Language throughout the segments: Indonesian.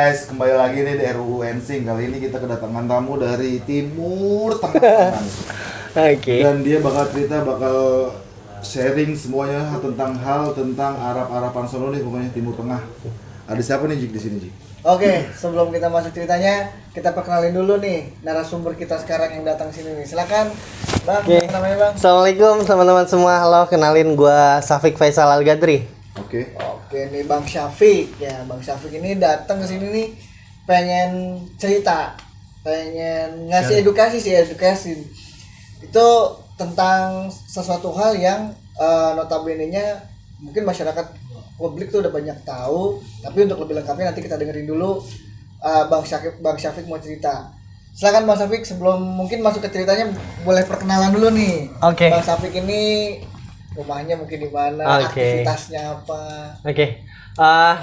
guys, kembali lagi nih di RUU Ensing. Kali ini kita kedatangan tamu dari Timur Tengah. Oke. Dan dia bakal sharing semuanya tentang Arab-Araban sono nih, pokoknya Timur Tengah. Ada siapa nih Jik di sini Jik? Oke, sebelum kita masuk ceritanya, kita perkenalin dulu nih narasumber kita sekarang yang datang sini nih. Silakan, Bang. Oke. Namanya Bang. Assalamualaikum teman-teman semua. Halo, kenalin gua Syafiq Faisal Al-Gadri. Oke. Oke, nih Bang Syafiq. Ya, Bang Syafiq ini datang ke sini nih pengen cerita, pengen ngasih edukasi. Itu tentang sesuatu hal yang notabene-nya mungkin masyarakat publik tuh udah banyak tahu, tapi untuk lebih lengkapnya nanti kita dengerin dulu Bang Syafiq mau cerita. Silakan Bang Syafiq, sebelum mungkin masuk ke ceritanya boleh perkenalan dulu nih. Oke. Bang Syafiq ini rumahnya mungkin di mana, aktivitasnya apa? Oke.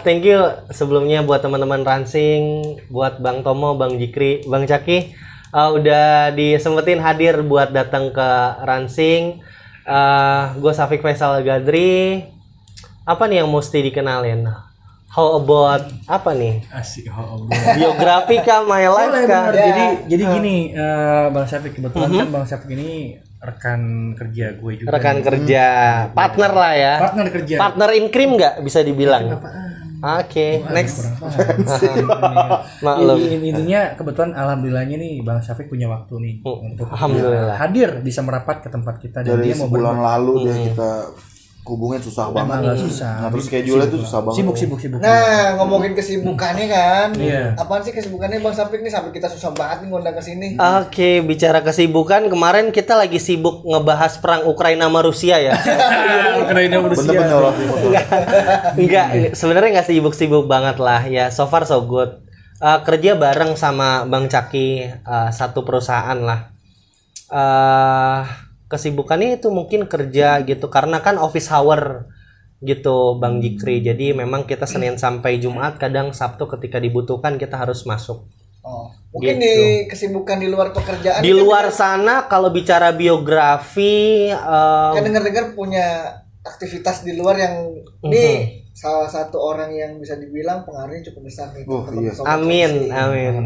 Thank you sebelumnya buat teman-teman Ransing, buat Bang Tomo, Bang Jikri, Bang Caki udah disempetin hadir buat datang ke Ransing. Gue Syafiq Faisal Al-Gadri. Apa nih yang mesti dikenalin? How about apa nih? Asik, Biografi kah, my life kah? Ya. Jadi gini, Bang Syafiq kebetulan kan Bang Syafiq ini rekan kerja gue juga. Rekan kerja, partner lah ya. Partner kerja. Partner in crime nggak bisa dibilang? Oke, next. Maklum. Intinya kebetulan alhamdulillahnya nih Bang Syafiq punya waktu nih untuk alhamdulillah hadir bisa merapat ke tempat kita dan Dari dia mau sebulan lalu dia kita hubungin susah banget. Susah. Ngatur schedule itu susah banget. Sibuk. Nah, ngomongin kesibukannya kan. Iya. Apaan sih kesibukannya Bang Syafiq nih sampai kita susah banget nih ngundang ke sini? Oke, bicara kesibukan, kemarin kita lagi sibuk ngebahas perang Ukraina sama Rusia ya. Ukraina Rusia. Bener-bener orang Timur Tengah. Enggak, sebenarnya nggak sibuk-sibuk banget lah ya. So far so good. Kerja bareng sama Bang Caki satu perusahaan lah. Kesibukannya itu mungkin kerja gitu karena kan office hour gitu Bang Jikri. Jadi memang kita Senin sampai Jumat, kadang Sabtu ketika dibutuhkan kita harus masuk. Oh, mungkin Gitu. di kesibukan di luar pekerjaan. Di luar sana kalau bicara biografi kan dengar-dengar punya aktivitas di luar yang nih salah satu orang yang bisa dibilang pengaruhnya cukup besar nih. Oh, iya. amin.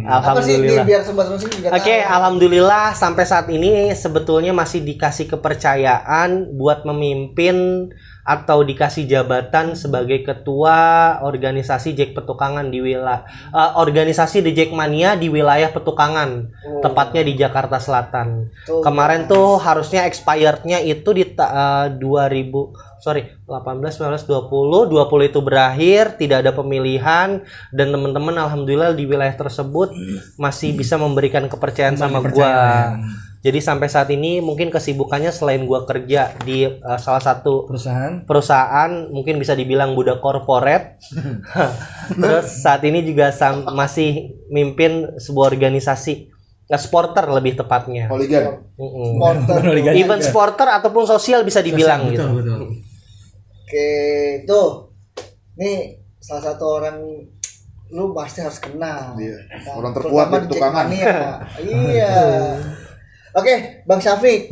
Apa sih Alhamdulillah. biar sobat Runsing juga Oke, tahu. alhamdulillah sampai saat ini sebetulnya masih dikasih kepercayaan buat memimpin atau dikasih jabatan sebagai ketua organisasi Jack Petukangan di wilayah organisasi The Jackmania di wilayah Petukangan, tepatnya di Jakarta Selatan. Tuh. Kemarin tuh harusnya expirednya itu di 18, 19, 20 itu berakhir, tidak ada pemilihan dan teman-teman alhamdulillah di wilayah tersebut masih bisa memberikan kepercayaan sama gua. Jadi sampai saat ini mungkin kesibukannya selain gua kerja di salah satu perusahaan mungkin bisa dibilang budak korporat. Terus saat ini juga masih mimpin sebuah organisasi supporter lebih tepatnya. Hooligan. Event supporter ataupun sosial bisa dibilang gitu. Betul. Oke, tuh. Nih salah satu orang lu pasti harus kenal. Iya. Nah, Orang terkuat di terutama Petukangan. Jackmania. Iya. Oke, Bang Syafiq,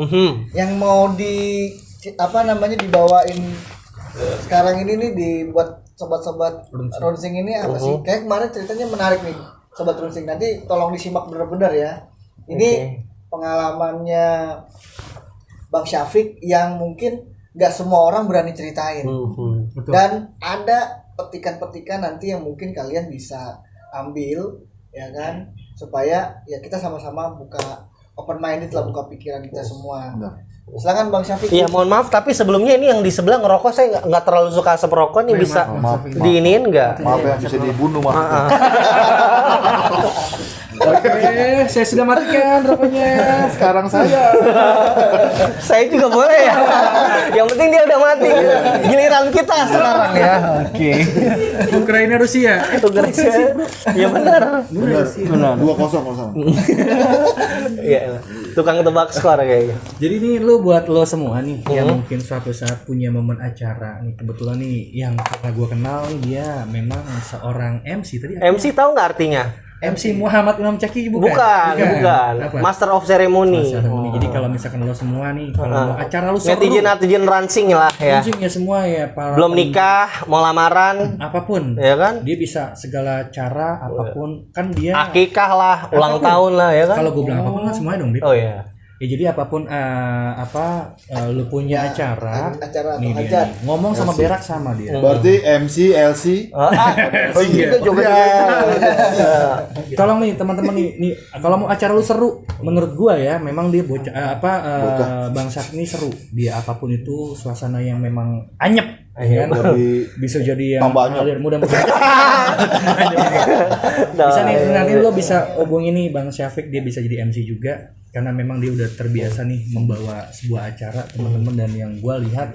yang mau dibawain sekarang ini nih dibuat sobat-sobat Runsing ini apa sih? Kayak kemarin ceritanya menarik nih, sobat Runsing. Nanti tolong disimak benar-benar ya. Ini pengalamannya Bang Syafiq yang mungkin nggak semua orang berani ceritain. Dan ada petikan-petikan nanti yang mungkin kalian bisa ambil, ya kan? Supaya ya kita sama-sama buka open minded lah, buka pikiran kita semua. Silakan Bang Syafiq. Iya, mohon maaf tapi sebelumnya ini yang di sebelah ngerokok, saya nggak terlalu suka asap rokok nih, bisa diinin nggak? Maaf ya, bisa dibunuh maksudnya. Oke, saya sudah matikan rokoknya. Sekarang saya. Saya juga boleh ya. Yang penting dia udah mati. Giliran kita sekarang ya. Oke. Ukraina Rusia. Ya benar. Benar. 2-0 kalau salah. Iya. Tukang tebak skor kayaknya. Jadi nih buat lo semua nih yang mungkin suatu saat punya momen acara nih, kebetulan nih yang karena gue kenal nih dia memang seorang MC tadi. MC tahu nggak artinya? MC Muhammad Imam Caki Bukan. Apa? Master of Ceremony. Jadi kalau misalkan lo semua nih, kalau mau acara lu seru, Netizen rancing lah ya. ya semua ya, para Belum nikah, mau lamaran, apapun, ya kan? dia bisa segala cara apapun, kan dia Akikah lah, ulang Apapun. tahun lah ya kan? kalau gue bilang apapun kan semuanya dong, Bib. Oh iya. Ya jadi apapun lu punya acara, acara nih atau dia hajat. nih. Ngomong sama berak sama dia. Berarti MC, LC. Oh iya juga. Tolong nih teman-teman nih kalau mau acara lu seru, menurut gua ya memang dia Bang Sak ini seru. Dia apapun itu suasana yang memang anyep, ya kan? Lebih Bisa jadi yang tambah anyep. ngalir, mudah-mudahan. Bisa nih nanti lo bisa hubungi nih Bang Syafiq, dia bisa jadi MC juga. Karena memang dia udah terbiasa nih membawa sebuah acara teman-teman, dan yang gua lihat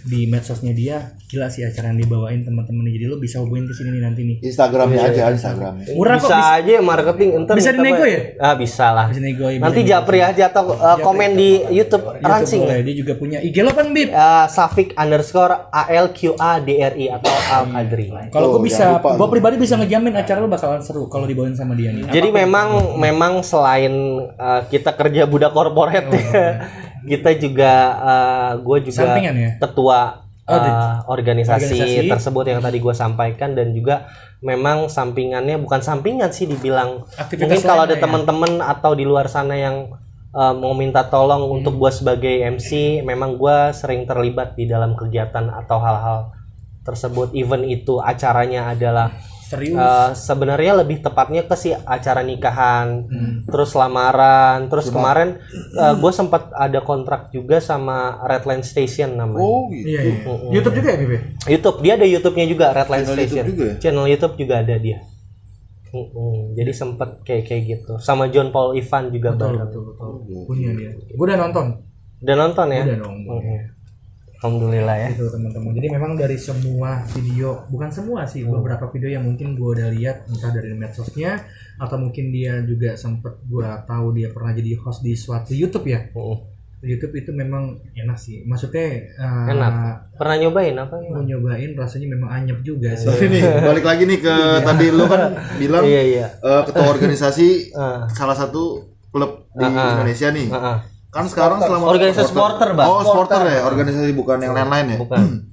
di medsosnya dia gila sih acara yang dibawain teman-teman. Jadi lo bisa hubungin ke sini nih nanti nih. Instagramnya aja, Instagramnya. Murah kok, Bisa aja marketing entar bisa kita dinego ya? Bisa lah. Bisa nego ya, Nanti bisa japri aja atau komen di YouTube Rancing. boleh. Dia juga punya IG lo kan, Bib? Safik _ ALQADRI atau Al Kadri. Kalau gue bisa, jangan lupa. gue pribadi bisa ngejamin acara lo bakalan seru kalau dibawain sama dia nih. Jadi memang selain kita kerja budak korporat ya, kita juga gue juga Sampingan ya? ketua organisasi organisasi tersebut yang tadi gue sampaikan, dan juga memang sampingannya bukan sampingan sih dibilang. Aktivitas Mungkin kalau ada lainnya ya? teman-teman atau di luar sana yang mau minta tolong untuk gue sebagai MC, memang gue sering terlibat di dalam kegiatan atau hal-hal tersebut. Even itu acaranya adalah Serius. sebenarnya lebih tepatnya ke si acara nikahan, terus lamaran, terus kemarin gue sempat ada kontrak juga sama Redline Station namanya. Oh gitu. Iya, iya. YouTube juga ya, Bib? YouTube, dia ada YouTube-nya juga, Redline Channel Station. YouTube juga ya? Channel YouTube juga ada dia. Jadi sempet kayak gitu. Sama John Paul Ivan juga bareng. Betul. Punya dia. Gue udah nonton. Udah nonton ya? Udah dong. Alhamdulillah ya. Itu teman-teman. Jadi memang dari semua video, bukan semua sih, beberapa video yang mungkin gue udah lihat entah dari medsosnya atau mungkin dia juga sempet gue tahu dia pernah jadi host di suatu YouTube ya. YouTube itu memang enak sih. Maksudnya Enak. Pernah nyobain apa? mau nyobain rasanya memang anyep juga sih. Tapi nih, balik lagi nih ke tadi lu kan bilang Iya. ketua organisasi salah satu klub di Indonesia nih. Kan sekarang selama Organisasi supporter, Bang. Oh, supporter ya, organisasi bukan yang lain-lain ya. Bukan.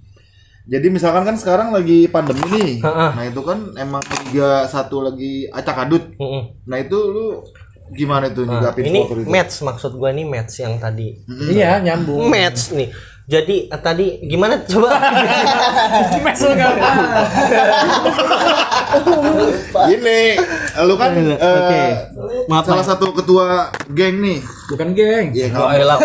Jadi misalkan kan sekarang lagi pandemi nih. Nah, itu kan emang Liga 1 lagi acak-adut. Nah, itu lu gimana tuh nyikapin Ini supporter itu? match, maksud gua nih match yang tadi. Iya, nyambung. Match nih. Jadi tadi gimana coba? Mesel enggak? Gini, lu kan Maaf, salah satu ketua geng nih. Bukan geng. Iya, Oh, elah.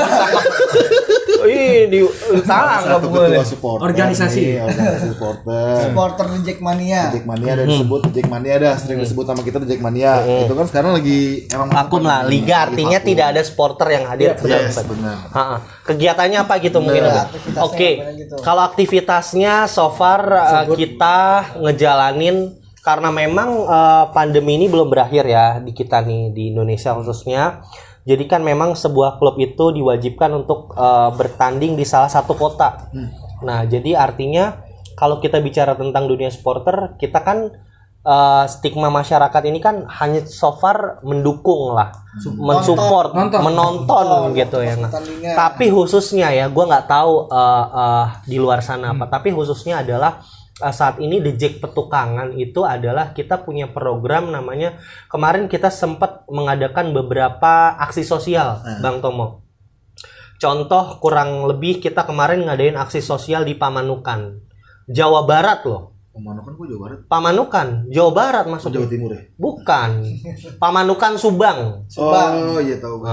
Ih, di salah enggak satu boleh. ketua supporter. Organisasi. nih, organisasi supporter. Supporter The Jackmania. Jackmania ada disebut Jackmania dah sering disebut sama kita Jackmania. Itu kan sekarang lagi emang Vakum lah, liga artinya tidak ada supporter yang hadir ke dalam. Yes, benar. Kegiatannya apa gitu mungkin? aktivitasnya Oke, gimana gitu. kalau aktivitasnya so far kita ngejalanin karena memang pandemi ini belum berakhir ya di kita nih di Indonesia khususnya. Jadi kan memang sebuah klub itu diwajibkan untuk bertanding di salah satu kota. Nah, jadi artinya kalau kita bicara tentang dunia supporter, kita kan stigma masyarakat ini kan hanya so far mendukung lah, mensupport, menonton gitu ya. Nah, pertandingan. tapi khususnya ya, gue nggak tahu di luar sana apa. Tapi khususnya adalah saat ini The Jack Petukangan itu adalah kita punya program namanya, kemarin kita sempat mengadakan beberapa aksi sosial, Bang Tomo. Contoh kurang lebih kita kemarin ngadain aksi sosial di Pamanukan, Jawa Barat loh. Pemanukan kok Jawa Barat? Pamanukan, Jawa Barat maksudnya. Jawa Timur ya? Bukan. Pamanukan Subang. Oh iya tahu gue.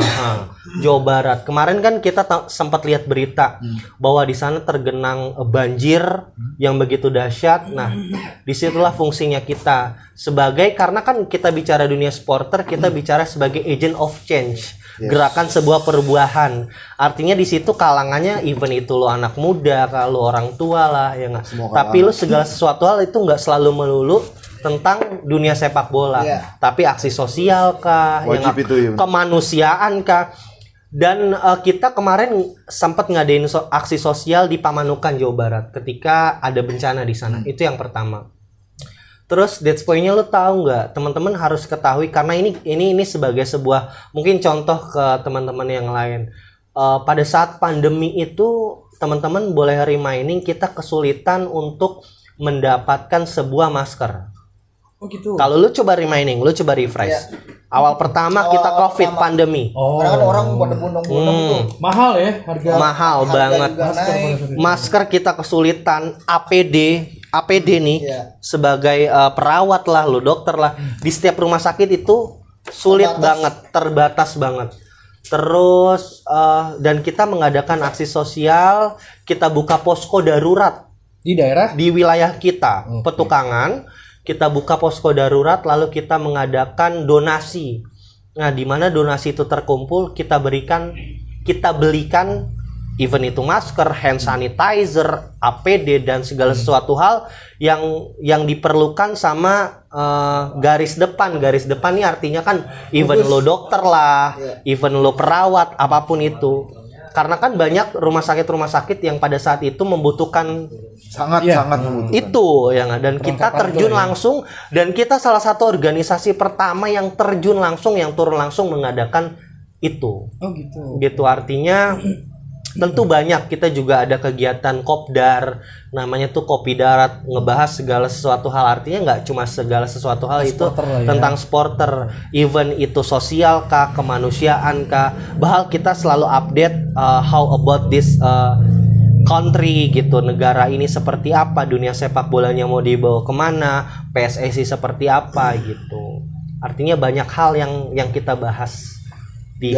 Jawa Barat. Kemarin kan kita sempat lihat berita bahwa di sana tergenang banjir yang begitu dahsyat. Nah, disitulah fungsinya kita sebagai, karena kan kita bicara dunia supporter, kita bicara sebagai agent of change. Gerakan sebuah perubahan. Artinya di situ kalangannya even itu lo anak muda, kalau orang tua lah ya nggak. Tapi lo segala sesuatu hal itu nggak selalu melulu tentang dunia sepak bola. Tapi aksi sosial kah, Wajib itu, ya. kemanusiaan kah. Dan kita kemarin sempat ngadain aksi sosial di Pamanukan Jawa Barat ketika ada bencana di sana. Itu yang pertama. Terus that's point-nya lu tahu nggak? Teman-teman harus ketahui karena ini sebagai sebuah mungkin contoh ke teman-teman yang lain. Pada saat pandemi itu teman-teman boleh reminding kita kesulitan untuk mendapatkan sebuah masker. Oh gitu. Kalau lu coba reminding, lu coba refresh. Awal pertama kita COVID pandemi. Karena kan orang pada bondong-bondong tuh. Mahal ya harga. Mahal banget. Masker kita kesulitan, APD nih sebagai perawat lah, lu dokter lah, di setiap rumah sakit itu sulit banget, terbatas banget. Terus dan kita mengadakan aksi sosial, kita buka posko darurat Di daerah? di wilayah kita, Petukangan. Kita buka posko darurat, lalu kita mengadakan donasi. Nah, di mana donasi itu terkumpul, kita belikan even itu masker, hand sanitizer, APD dan segala sesuatu hal yang diperlukan sama garis depan. Garis depan ini artinya kan even lo dokter lah, even lo perawat, apapun itu. Karena kan banyak rumah sakit yang pada saat itu membutuhkan sangat membutuhkan itu ya nggak? Dan kita terjun langsung, dan kita salah satu organisasi pertama yang terjun langsung, yang turun langsung mengadakan itu. Oh gitu. Gitu artinya tentu banyak. Kita juga ada kegiatan kopdar, namanya tuh kopi darat, ngebahas segala sesuatu hal. Artinya nggak cuma segala sesuatu hal itu tentang supporter, even itu sosial kah, kemanusiaan kah. Bahal kita selalu update how about this country gitu, negara ini seperti apa, dunia sepak bolanya mau dibawa kemana, PSSI seperti apa gitu. Artinya banyak hal yang kita bahas di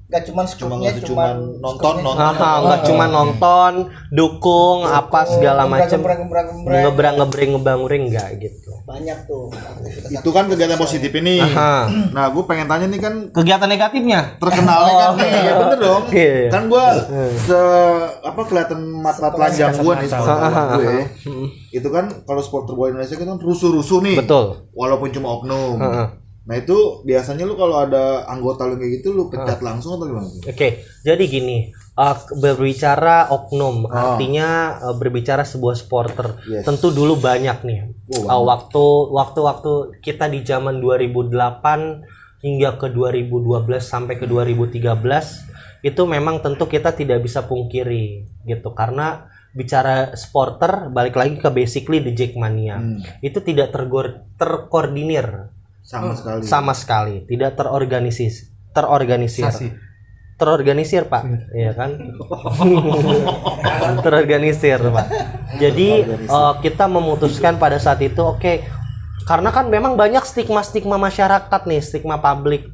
Gak cuma nonton nggak cuma nonton, dukung apa segala macam, ngebrang-ngebring enggak gitu. Banyak tuh. Itu kan kegiatan positif ini. Nah, gue pengen tanya nih kan Kegiatan negatifnya terkenalnya kan nih, ya bener dong. Iya. Kan gue kelihatan mata telanjang gue nih supporter gue. Itu kan kalau supporter bola Indonesia kan rusuh-rusuh nih. Betul. Walaupun cuma oknum. Nah itu biasanya lu kalau ada anggota lu kayak gitu lu pecat langsung atau gimana? Oke, jadi gini, berbicara oknum artinya berbicara sebuah supporter. Tentu dulu banyak nih. Waktu kita di zaman 2008 hingga ke 2012 sampai ke 2013 itu memang tentu kita tidak bisa pungkiri gitu, karena bicara supporter balik lagi ke basically the Jackmania. Itu tidak terkoordinir sama sekali, tidak terorganisir Pak, ya kan? Terorganisir Pak. Jadi kita memutuskan pada saat itu karena kan memang banyak stigma masyarakat nih, stigma publik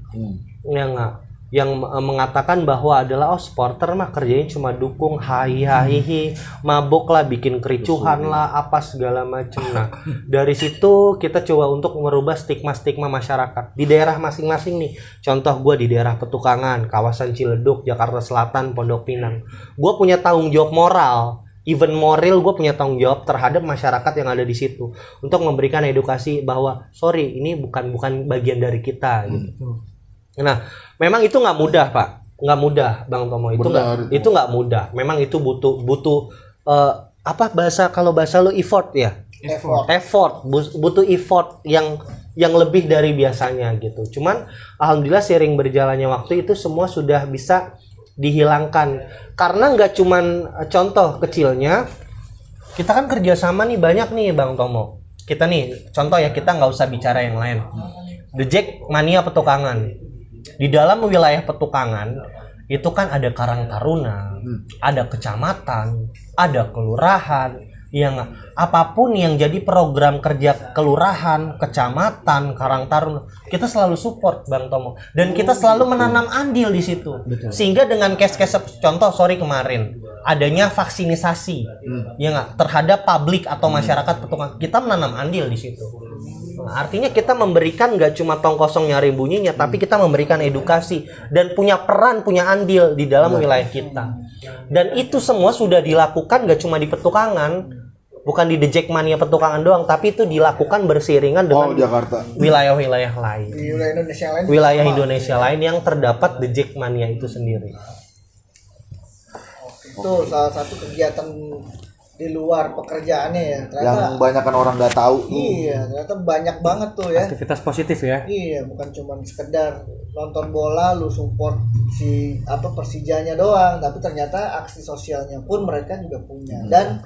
yang mengatakan bahwa adalah supporter mah kerjanya cuma dukung, hahihi, mabok lah, bikin kericuhan lah, apa segala macam. Nah, dari situ kita coba untuk merubah stigma masyarakat di daerah masing-masing nih. Contoh gue di daerah Petukangan, kawasan Ciledug, Jakarta Selatan, Pondok Pinang. Gue punya tanggung jawab moral. Even moral, gue punya tanggung jawab terhadap masyarakat yang ada di situ untuk memberikan edukasi bahwa sorry, ini bukan bagian dari kita gitu. Nah, memang itu nggak mudah Pak, nggak mudah Bang Tomo, itu nggak mudah. Memang itu butuh kalau bahasa lu effort ya, butuh effort yang lebih dari biasanya gitu. Cuman alhamdulillah seiring berjalannya waktu itu semua sudah bisa dihilangkan, karena nggak cuman contoh kecilnya, kita kan kerjasama nih banyak nih Bang Tomo. Kita nih contoh ya, kita nggak usah bicara yang lain. The Jackmania Petukangan. Di dalam wilayah Petukangan itu kan ada Karang Taruna, ada kecamatan, ada kelurahan, yang apapun yang jadi program kerja kelurahan, kecamatan, Karang Taruna, kita selalu support Bang Tomo, dan kita selalu menanam andil di situ. Sehingga dengan case-case contoh kemarin adanya vaksinisasi terhadap publik atau masyarakat Petukangan, kita menanam andil di situ. Nah, artinya kita memberikan nggak cuma tong kosong nyari bunyinya, tapi kita memberikan edukasi dan punya peran, punya andil di dalam wilayah kita. Dan itu semua sudah dilakukan nggak cuma di Petukangan, bukan di The Jackmania Petukangan doang, tapi itu dilakukan berseiringan dengan Jakarta, wilayah-wilayah lain, wilayah Indonesia lain yang terdapat The Jackmania itu sendiri. Itu salah satu kegiatan di luar pekerjaannya ya. Ternyata Yang banyakan orang nggak tahu. iya, ternyata banyak banget tuh ya. Aktivitas positif ya. Iya, bukan cuma sekedar nonton bola lu support si Persijanya doang, tapi ternyata aksi sosialnya pun mereka juga punya. Dan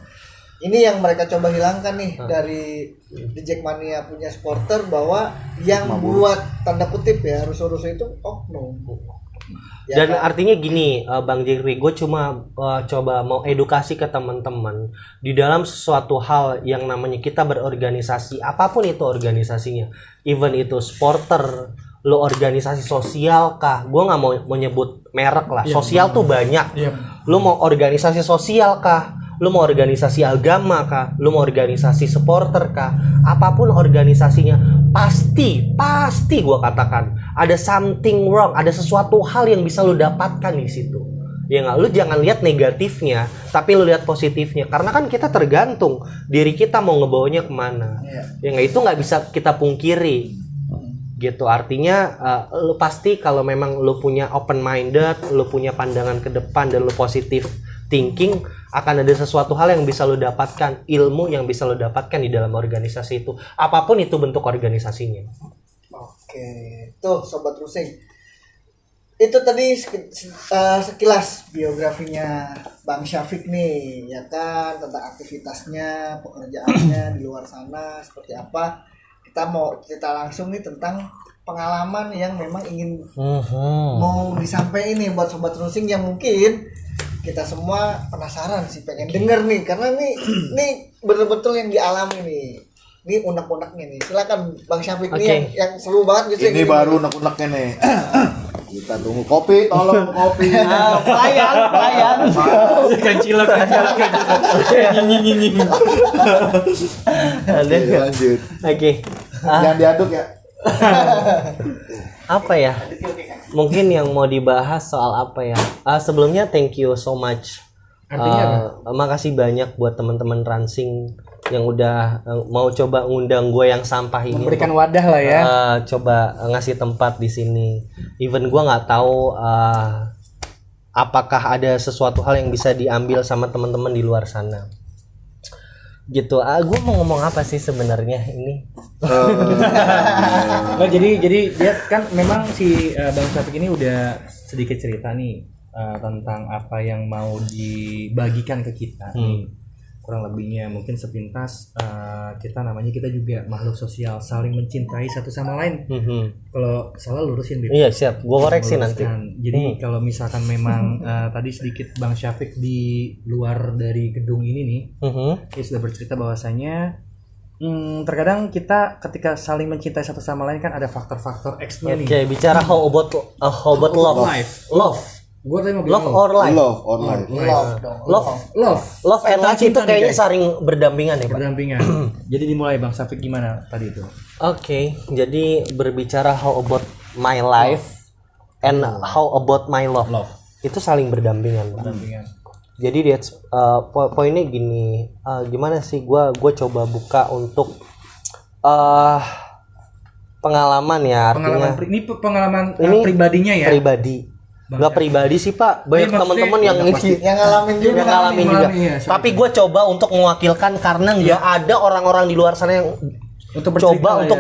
ini yang mereka coba hilangkan nih dari The Jackmania punya supporter, bahwa yang buat tanda kutip ya rusuh-rusuh itu oknum. Ya Dan kan? artinya gini, Bang Jekri, gue cuma coba mau edukasi ke teman-teman di dalam sesuatu hal yang namanya kita berorganisasi, apapun itu organisasinya, even itu supporter, lo organisasi sosial kah? Gue nggak mau nyebut merek lah, sosial tuh banyak. Lo mau organisasi sosial kah? Lu mau organisasi agama kah? Lu mau organisasi supporter kah? Apapun organisasinya, pasti gua katakan ada something wrong, ada sesuatu hal yang bisa lu dapatkan di situ. Ya nggak, lu jangan lihat negatifnya, tapi lu lihat positifnya. Karena kan kita tergantung diri kita mau ngebawanya kemana. Ya nggak, itu nggak bisa kita pungkiri. Gitu, artinya lu pasti kalau memang lu punya open minded, lu punya pandangan ke depan dan lu positif thinking, akan ada sesuatu hal yang bisa lo dapatkan, ilmu yang bisa lo dapatkan di dalam organisasi itu, apapun itu bentuk organisasinya. Oke, tuh Sobat Rusing, itu tadi sekilas biografinya Bang Syafiq nih, ya kan, tentang aktivitasnya, pekerjaannya di luar sana seperti apa. Kita mau cerita langsung nih tentang pengalaman yang memang ingin mau disampaikan nih buat Sobat Rusing yang mungkin kita semua penasaran sih, pengen denger nih, karena nih betul-betul yang dialami nih. Ini unek-uneknya nih. Silakan Bang Syafiq nih yang seru banget gitu. Ini baru unek-uneknya nih. Kita tunggu kopi, tolong kopi. Pelayan. Kan cilok. Lanjut. Oke. Jangan diaduk ya. Apa ya? Mungkin yang mau dibahas soal apa ya? Sebelumnya thank you so much. Artinya makasih banyak buat teman-teman Ransing yang udah mau coba ngundang gue yang sampah ini. Memberikan wadah lah ya. Coba ngasih tempat di sini. Even gue nggak tahu apakah ada sesuatu hal yang bisa diambil sama teman-teman di luar sana. Gitu. Gue mau ngomong apa sih sebenarnya ini? Nah, jadi dia kan memang si Bang Syafiq ini udah sedikit cerita nih tentang apa yang mau dibagikan ke kita nih. Kurang lebihnya mungkin sepintas kita juga makhluk sosial, saling mencintai satu sama lain. Kalau salah lurusin Bib. Iya siap, gue koreksi nanti. Jadi kalau misalkan memang tadi sedikit Bang Syafiq di luar dari gedung ini nih, dia sudah bercerita bahwasanya terkadang kita ketika saling mencintai satu sama lain kan ada faktor-faktor X-nya nih. Oke, bicara how about love. Love. Gua tadi mau Love or life. Love or life. Love and life itu kayaknya saling berdampingan ya, Pak. Berdampingan. Jadi dimulai Bang Syafiq gimana tadi itu? Oke, jadi berbicara how about my life and how about my love. Itu saling berdampingan, Pak. Jadi poinnya gini, gimana sih gue coba buka untuk pengalaman ya, artinya ini pengalaman pribadinya ya. Pribadi. Gak pribadi sih Pak, banyak teman-teman yang ngalamin juga. Ya, tapi gue coba untuk mewakilkan karena nggak ada orang-orang di luar sana yang untuk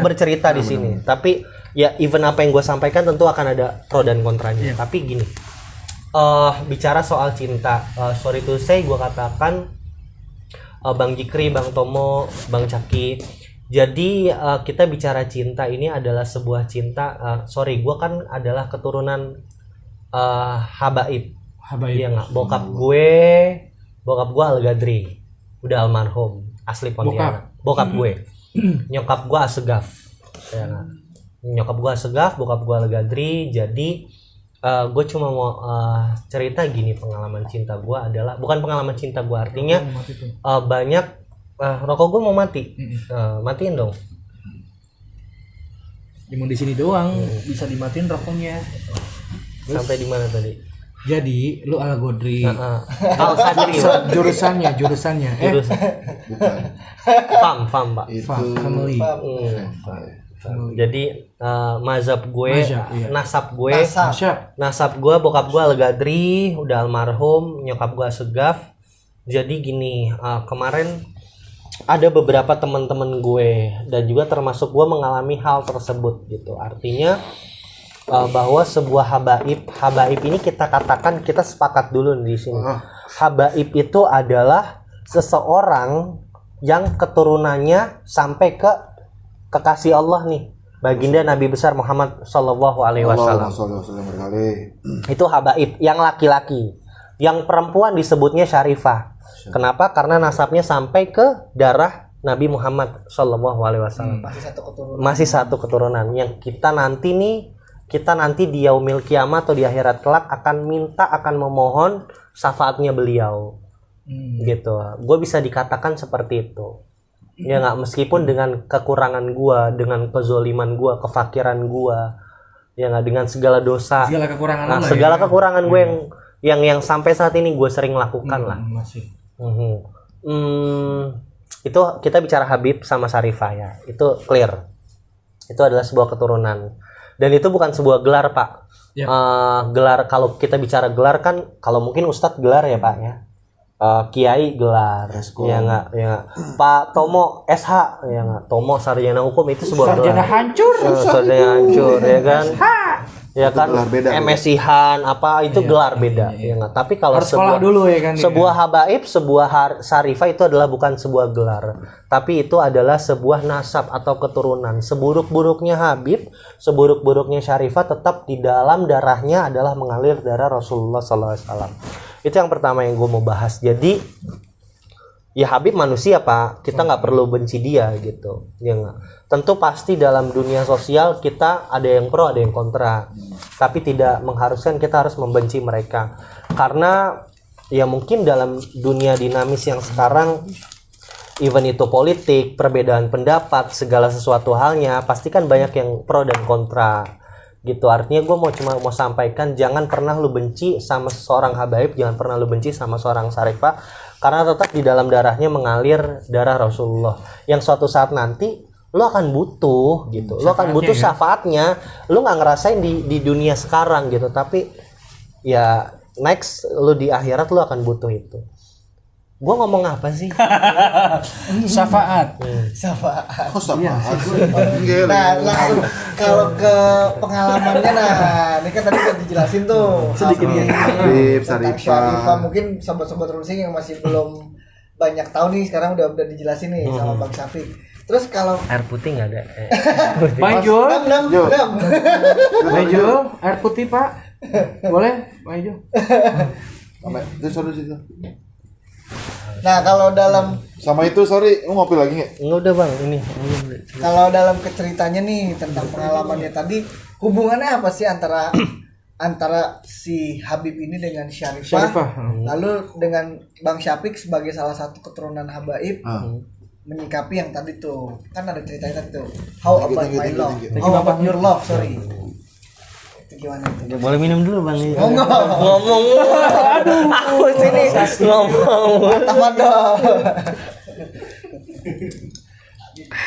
bercerita di sini. Tapi ya even apa yang gue sampaikan tentu akan ada pro dan kontranya. Tapi gini, bicara soal cinta, sorry to say gue katakan Bang Jikri, Bang Tomo, Bang Caki. Jadi kita bicara cinta ini adalah sebuah cinta. Gue kan adalah keturunan Habaib. Iya nggak? Bokap gue Al-Gadri, udah almarhum, asli Pontianak. Bokap gue, nyokap gue Asegaf, ya nggak? Nyokap gue Asegaf, bokap gue Al-Gadri. Jadi gue cuma mau cerita gini, pengalaman cinta gue adalah bukan pengalaman cinta gue, artinya banyak rokok gue mau mati, matiin dong. Cuma di sini doang bisa dimatiin rokoknya. Sampai di mana tadi? Jadi lu Al-Gadri. Al-Gadri. Jurusannya. Bukan. Fam Pak. Itu family. Jadi mazhab gue, nasab gue, bokap gue Al-Gadri, udah almarhum, nyokap gue Asegaf. Jadi gini, kemarin ada beberapa teman-teman gue dan juga termasuk gue mengalami hal tersebut gitu. Artinya bahwa sebuah habaib ini kita katakan, kita sepakat dulu di sini. Habaib itu adalah seseorang yang keturunannya sampai ke kekasih Allah nih, baginda Nabi besar Muhammad Shallallahu Alaihi Wasallam. Itu habaib yang laki-laki. Yang perempuan disebutnya syarifah. Kenapa? Karena nasabnya sampai ke darah Nabi Muhammad Shallallahu Alaihi Wasallam. Masih satu keturunan. Yang kita nanti di yaumil kiamat atau di akhirat kelak akan memohon syafaatnya beliau. Gitu. Gue bisa dikatakan seperti itu. Ya nggak, meskipun dengan kekurangan gue, dengan kezoliman gue, kefakiran gue, ya nggak, dengan segala dosa, segala kekurangan gue yang sampai saat ini gue sering lakukan lah. Masih. Itu kita bicara Habib sama Syarifah ya, itu clear. Itu adalah sebuah keturunan dan itu bukan sebuah gelar, Pak. Ya. Gelar, kalau kita bicara gelar kan, kalau mungkin Ustadz gelar ya Pak ya, Kiai gelar, ya nggak, Pak Tomo SH, ya nggak, Tomo sarjana hukum, itu sebuah sarjana gelar. hancur, Sarjana hancur, ya kan. Ya kan, MSI Han apa itu gelar beda, ya nggak. Tapi kalau sebuah dulu, ya kan, sebuah habaib, sebuah syarifah itu adalah bukan sebuah gelar, tapi itu adalah sebuah nasab atau keturunan. Seburuk-buruknya habib, seburuk-buruknya syarifah, tetap di dalam darahnya adalah mengalir darah Rasulullah SAW. Itu yang pertama yang gue mau bahas. Jadi ya Habib manusia Pak, kita nggak perlu benci dia gitu, ya nggak. Tentu pasti dalam dunia sosial kita ada yang pro, ada yang kontra, tapi tidak mengharuskan kita harus membenci mereka, karena ya mungkin dalam dunia dinamis yang sekarang, even itu politik, perbedaan pendapat, segala sesuatu halnya pasti kan banyak yang pro dan kontra gitu. Artinya gue mau sampaikan, jangan pernah lu benci sama seorang habaib, jangan pernah lu benci sama seorang syarifah, karena tetap di dalam darahnya mengalir darah Rasulullah yang suatu saat nanti lu akan butuh gitu, lu akan butuh syafaatnya. Lu nggak ngerasain di dunia sekarang gitu, tapi ya next lu di akhirat lu akan butuh itu. Gua ngomong apa sih? Syafaat. Syafaat. Syafaat. Nah, langsung kalau ke pengalamannya, nah ini kan tadi udah dijelasin tuh sedikit Habib, Syarifah. Mungkin sobat-sobat Runsing yang masih belum banyak tahu nih, sekarang udah dijelasin nih sama Bang Syafiq. Terus kalau air putih nggak ada? Bang Jo, air putih Pak, boleh Bang Jo? Itu sorry situ. Nah kalau dalam sama itu sorry, lu ngopi lagi nggak? Enggak, udah Bang, ini. Kalau dalam ceritanya nih tentang pengalamannya tadi, hubungannya apa sih antara si Habib ini dengan Syarifah? Lalu dengan Bang Syafiq sebagai salah satu keturunan habaib, menyikapi yang tadi tuh, kan ada ceritanya tadi tuh, how about my love, how about your love, sorry. Itu gimana itu? Boleh minum dulu Bang. Ngomong. Aku sini ngomong. Tafadhol.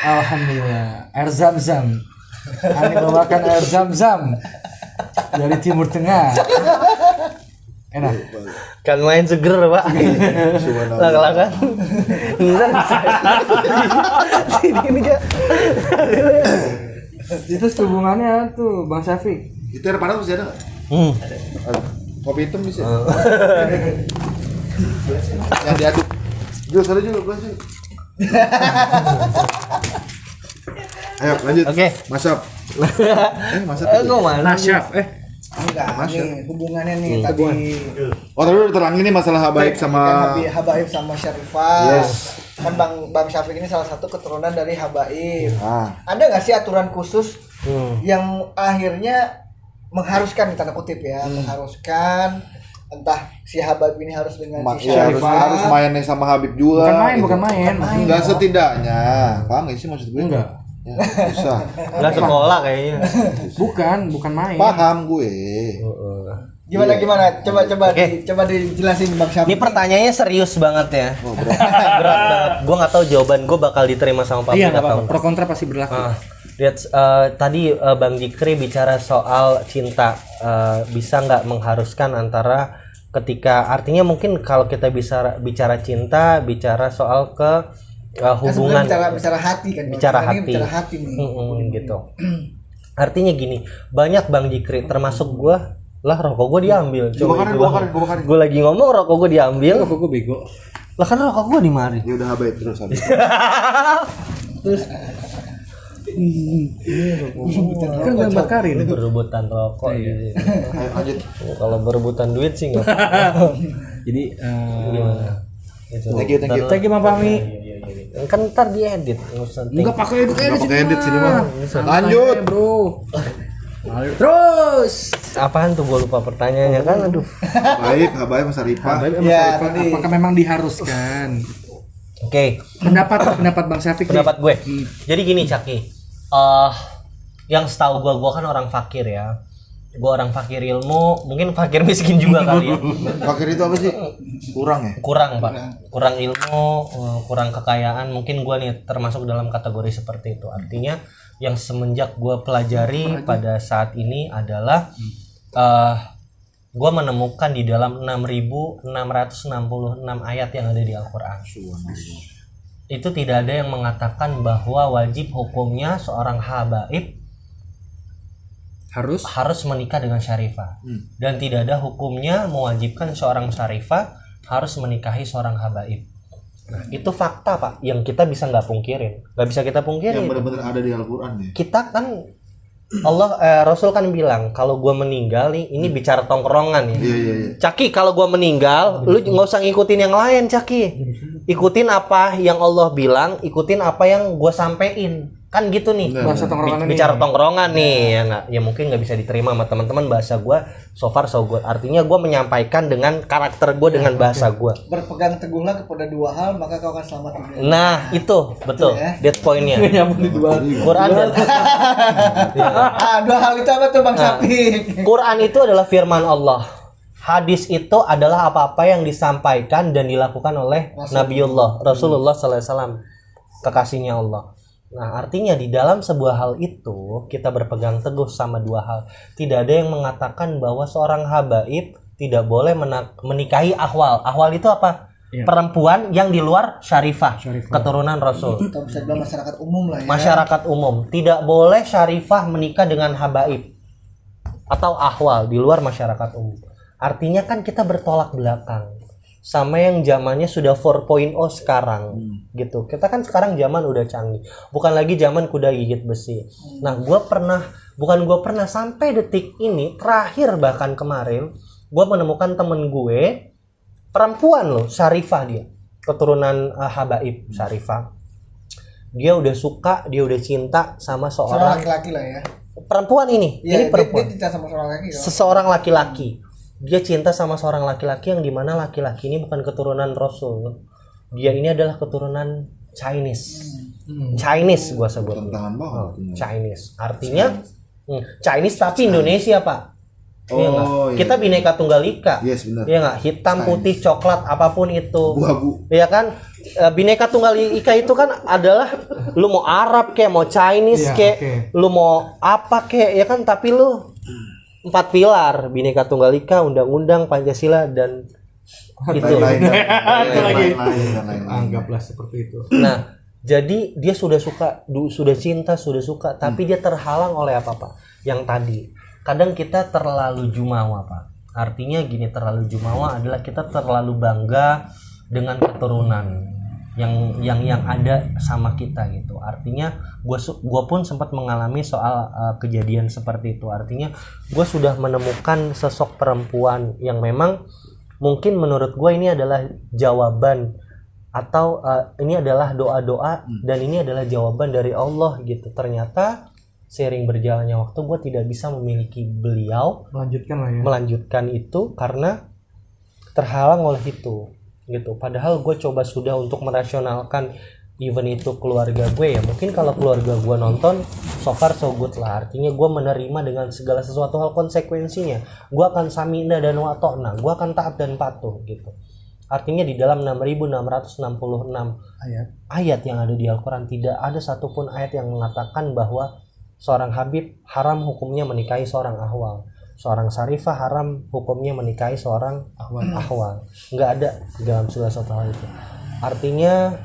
Alhamdulillah, air zam-zam. Kami bawakan air zam-zam dari Timur Tengah. Enak. Kan main seger Pak. Laka-laka. Ini kan. Itu hubungannya tuh Bang Syafiq. Itu air panas masih ada nggak? Kopi hitam bisa. Yang diaduk. Jul, sorry Jul, lanjut. Ayo lanjut. Oke. Masap. Masap. Nasyaf. Enggak, nih hubungannya nih tadi. Oh, tadi udah terangin nih masalah habaib sama Habaib sama Syarifah. Yes. Kan Bang Syafiq ini salah satu keturunan dari habaib. Ada nggak sih aturan khusus yang akhirnya mengharuskan, tanda kutip ya, mengharuskan entah si habaib ini harus dengan si Syarifah, harus mainnya sama Habib juga. Bukan main. Enggak setidaknya. Paham nggak sih maksud gue? Enggak. Ya, susah. Enggak sekolah kayaknya. Bukan main. Paham gue. Gimana? Coba dijelasin Bang Syafiq. Ini pertanyaannya serius banget ya. Berat banget. Gue nggak tahu jawaban gue bakal diterima sama Pak. Iya, nggak apa-apa. Pro kontra pasti berlaku. Lihat tadi Bang Jikri bicara soal cinta, bisa nggak mengharuskan antara ketika artinya mungkin kalau kita bisa bicara cinta, bicara soal ke hubungan, bicara hati kan, bicara hati, bicara hati nih. Gitu. Artinya gini, banyak Bang Jikri termasuk gua lah, rokok gua diambil. Gua lagi ngomong rokok gua diambil. Rokok gua bego. Lah kan rokok gua di mari. Ya udah habaib terus habis. Terus Kan nggak bakarin itu. berebutan rokok Ayo lanjut. Kalau berebutan duit sih nggak. Jadi Gimana? Itu. Thank you. thank you Bang Fahmi. Kan ntar diedit, nggak usah. Enggak pakai edit Enggak pakai edit sini mah. Santai, Lanjut. Bro. Terus. Apaan tuh, gua lupa pertanyaannya kan, aduh. Habaib Mas Arifah. Ya, tadi. Apakah memang diharuskan? Oke, Pendapat Bang Syafiq nih. pendapat gue. Jadi gini Caki, yang setahu gua kan orang fakir ya. Gua orang fakir ilmu, mungkin fakir miskin juga kali ya. Fakir itu apa sih? Kurang ya? Kurang Pak, kurang ilmu, kurang kekayaan. Mungkin gua nih termasuk dalam kategori seperti itu. Artinya yang semenjak gua pelajari pada saat ini adalah gua menemukan di dalam 6.666 ayat yang ada di Al-Quran. Itu tidak ada yang mengatakan bahwa wajib hukumnya seorang habaib harus menikah dengan syarifah, dan tidak ada hukumnya mewajibkan seorang syarifah harus menikahi seorang habaib. Nah, itu fakta Pak, yang kita bisa nggak pungkirin, nggak bisa kita pungkirin. Yang benar-benar ada di Al-Quran ya. Kita kan Rasul kan bilang kalau gua meninggal nih, ini bicara tongkrongan ya. Iya. Caki, kalau gua meninggal, lu nggak usah ngikutin yang lain, Caki. Ikutin apa yang Allah bilang, ikutin apa yang gua sampein. Kan gitu nih. Bahasa tongkrongan Bicara tongkrongan nih, ya nggak? Ya mungkin nggak bisa diterima sama teman-teman bahasa gua so far so good. Artinya gua menyampaikan dengan karakter gua, dengan bahasa gua. Berpegang teguhlah kepada dua hal, maka kau akan selamat di dunia. Nah, itu betul. ya. That pointnya. Nyambung di dua. Quran dan Dua hal itu apa tuh Bang Syafiq? Quran itu adalah firman Allah. Hadis itu adalah apa-apa yang disampaikan dan dilakukan oleh Rasulullah SAW, kekasihnya Allah. Nah, artinya di dalam sebuah hal itu kita berpegang teguh sama dua hal. Tidak ada yang mengatakan bahwa seorang habaib tidak boleh menikahi ahwal. Ahwal itu apa? Iya. Perempuan yang di luar syarifah, keturunan Rasul. Atau bisa bilang masyarakat umum lah ya. Masyarakat umum tidak boleh syarifah menikah dengan habaib atau ahwal di luar masyarakat umum. Artinya kan kita bertolak belakang sama yang zamannya sudah 4.0 sekarang gitu. Kita kan sekarang zaman udah canggih, bukan lagi zaman kuda gigit besi. Nah, gua pernah sampai detik ini terakhir, bahkan kemarin gua menemukan temen gue perempuan loh, syarifah, dia keturunan habaib syarifah. Dia udah suka, dia udah cinta sama seorang laki-laki lah ya. perempuan ini. Ya, Ini perempuan. Dia cinta sama seorang laki. Seseorang laki-laki. Dia cinta sama seorang laki-laki yang dimana laki-laki ini bukan keturunan Rasul. Dia ini adalah keturunan Chinese. Chinese gua sebut. Tentangan banget. Chinese. Artinya Chinese tapi Indonesia, Pak. Iya nggak? Iya. Kita bineka tunggal ika. Yes, benar. Iya nggak? Hitam, putih, coklat, apapun itu. Abu-abu. Iya kan? Bineka tunggal ika itu kan adalah lu mau Arab kayak mau Chinese kayak lu mau apa kayak ya kan, tapi lu 4 pilar Bineka Tunggal Ika, Undang-Undang, Pancasila, dan itu. Lain-lain. Anggaplah seperti itu. Nah, jadi dia sudah suka, sudah cinta, sudah suka, tapi dia terhalang oleh apa, Pak? Yang tadi. Kadang kita terlalu jumawa, Pak. Artinya gini, terlalu jumawa adalah kita terlalu bangga dengan keturunan yang ada sama kita gitu. Artinya gue pun sempat mengalami soal kejadian seperti itu. Artinya gue sudah menemukan sosok perempuan yang memang mungkin menurut gue ini adalah jawaban atau ini adalah doa-doa dan ini adalah jawaban dari Allah gitu. Ternyata seiring berjalannya waktu gue tidak bisa memiliki beliau, melanjutkan itu karena terhalang oleh itu gitu. Padahal gue coba sudah untuk merasionalkan even itu keluarga gue ya. Mungkin kalau keluarga gue nonton so far so good lah. Artinya gue menerima dengan segala sesuatu hal konsekuensinya. Gue akan samina dan watokna. Gue akan taat dan patuh gitu. Artinya di dalam 6.666 ayat yang ada di Al-Quran tidak ada satupun ayat yang mengatakan bahwa seorang habib haram hukumnya menikahi seorang ahwal. seorang Syarifah haram hukumnya menikahi seorang akhwal. Nggak ada dalam segala sesuatu hal itu. Artinya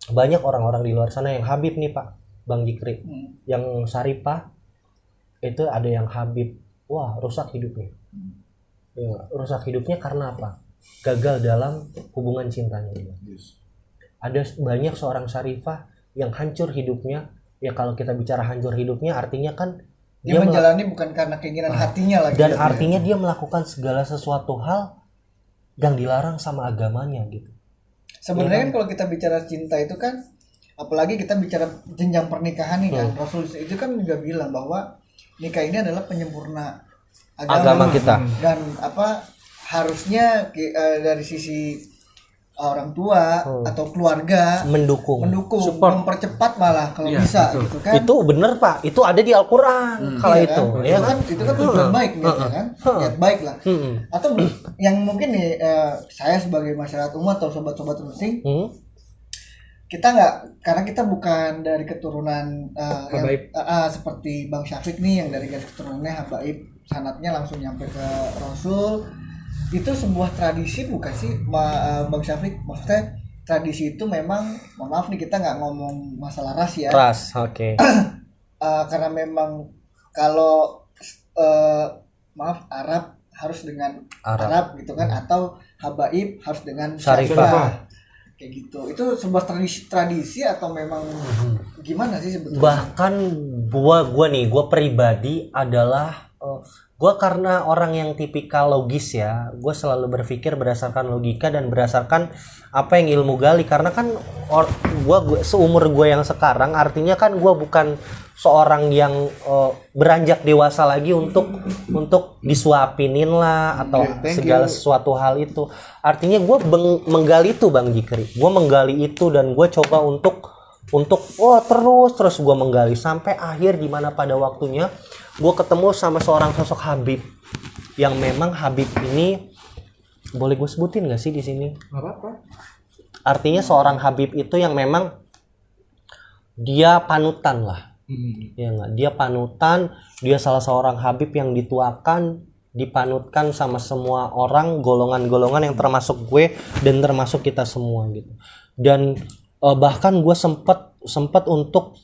banyak orang-orang di luar sana yang Habib nih Pak, Bang Jikri, yang Syarifah itu ada yang Habib, wah rusak hidupnya. Ya, rusak hidupnya karena apa? Gagal dalam hubungan cintanya dia. Ada banyak seorang Syarifah yang hancur hidupnya. Ya kalau kita bicara hancur hidupnya artinya kan dia menjalani bukan karena keinginan hatinya lagi. Dan artinya dia melakukan segala sesuatu hal yang dilarang sama agamanya gitu. Sebenarnya kan kalau kita bicara cinta itu kan, apalagi kita bicara jenjang pernikahan nih kan, Rasul itu kan juga bilang bahwa nikah ini adalah penyempurna agama kita. Dan harusnya dari sisi orang tua atau keluarga mendukung, mempercepat malah kalau bisa gitu kan. Itu bener Pak, itu ada di Al-Qur'an kalau iya itu. Kan? Ya kan itu kan tujuan baik niatnya kan. Niat baik lah. Atau yang mungkin nih saya sebagai masyarakat umum atau sobat-sobat Runsing, kita nggak, karena kita bukan dari keturunan seperti Bang Syafiq nih yang dari garis keturunannya habaib, sanadnya langsung nyampe ke Rasul. Itu sebuah tradisi bukan sih Bang Syafiq? Maksudnya tradisi itu memang, mohon maaf nih kita nggak ngomong masalah ras ya. Ras, oke. Karena memang kalau Arab harus dengan Arab gitu kan, atau habaib harus dengan Syarifah. Kayak gitu. Itu sebuah tradisi atau memang gimana sih sebetulnya? Bahkan gua pribadi adalah gue karena orang yang tipikal logis ya, gue selalu berpikir berdasarkan logika dan berdasarkan apa yang ilmu gali. Karena kan gue seumur gue yang sekarang, artinya kan gue bukan seorang yang beranjak dewasa lagi untuk disuapinin lah atau segala sesuatu hal itu. Artinya gue menggali itu Bang Jikri, gue menggali itu dan gue coba untuk terus gue menggali sampai akhir, dimana pada waktunya gue ketemu sama seorang sosok Habib yang memang Habib ini boleh gue sebutin nggak sih di sini? Nggak apa-apa. Artinya seorang Habib itu yang memang dia panutan lah, ya nggak? Dia panutan, dia salah seorang Habib yang dituakan, dipanutkan sama semua orang, golongan-golongan yang termasuk gue dan termasuk kita semua gitu. Dan bahkan gue sempat untuk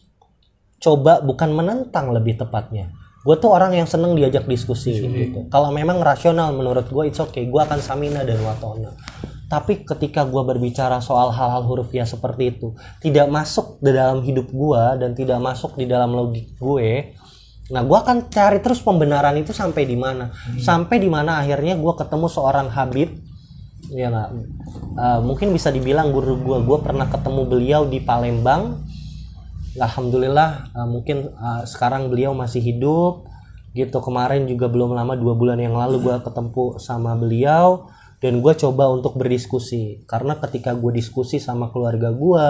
coba, bukan menentang lebih tepatnya. Gue tuh orang yang seneng diajak diskusi gitu. Kalau memang rasional menurut gue it's okay, gue akan samina dan watona. Tapi ketika gue berbicara soal hal-hal hurufiah seperti itu, tidak masuk di dalam hidup gue dan tidak masuk di dalam logik gue, nah gue akan cari terus pembenaran itu sampai di mana. Sampai di mana akhirnya gue ketemu seorang Habib, ya nggak, mungkin bisa dibilang guru gue pernah ketemu beliau di Palembang. Alhamdulillah, mungkin sekarang beliau masih hidup gitu. Kemarin juga belum lama, 2 bulan yang lalu gue ketemu sama beliau dan gue coba untuk berdiskusi. Karena ketika gue diskusi sama keluarga gue,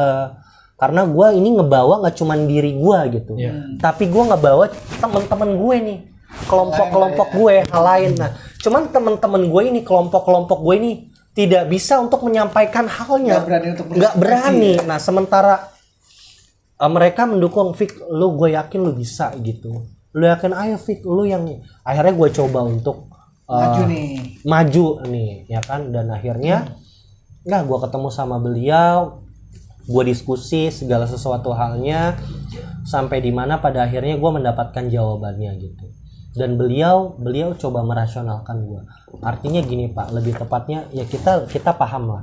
karena gue ini ngebawa nggak cuman diri gue gitu, tapi gue ngebawa teman-teman gue nih, kelompok-kelompok gue hal lain. Nah, cuman teman-teman gue ini, kelompok-kelompok gue ini tidak bisa untuk menyampaikan halnya, nggak berani. Nah, sementara mereka mendukung, Fik, lu gue yakin lu bisa gitu, lu yakin, ayo Fik, lu yang. Akhirnya gue coba untuk maju nih ya kan. Dan akhirnya gue ketemu sama beliau, gue diskusi segala sesuatu halnya, sampai dimana pada akhirnya gue mendapatkan jawabannya gitu. Dan beliau coba merasionalkan gue. Artinya gini Pak, lebih tepatnya ya kita paham lah.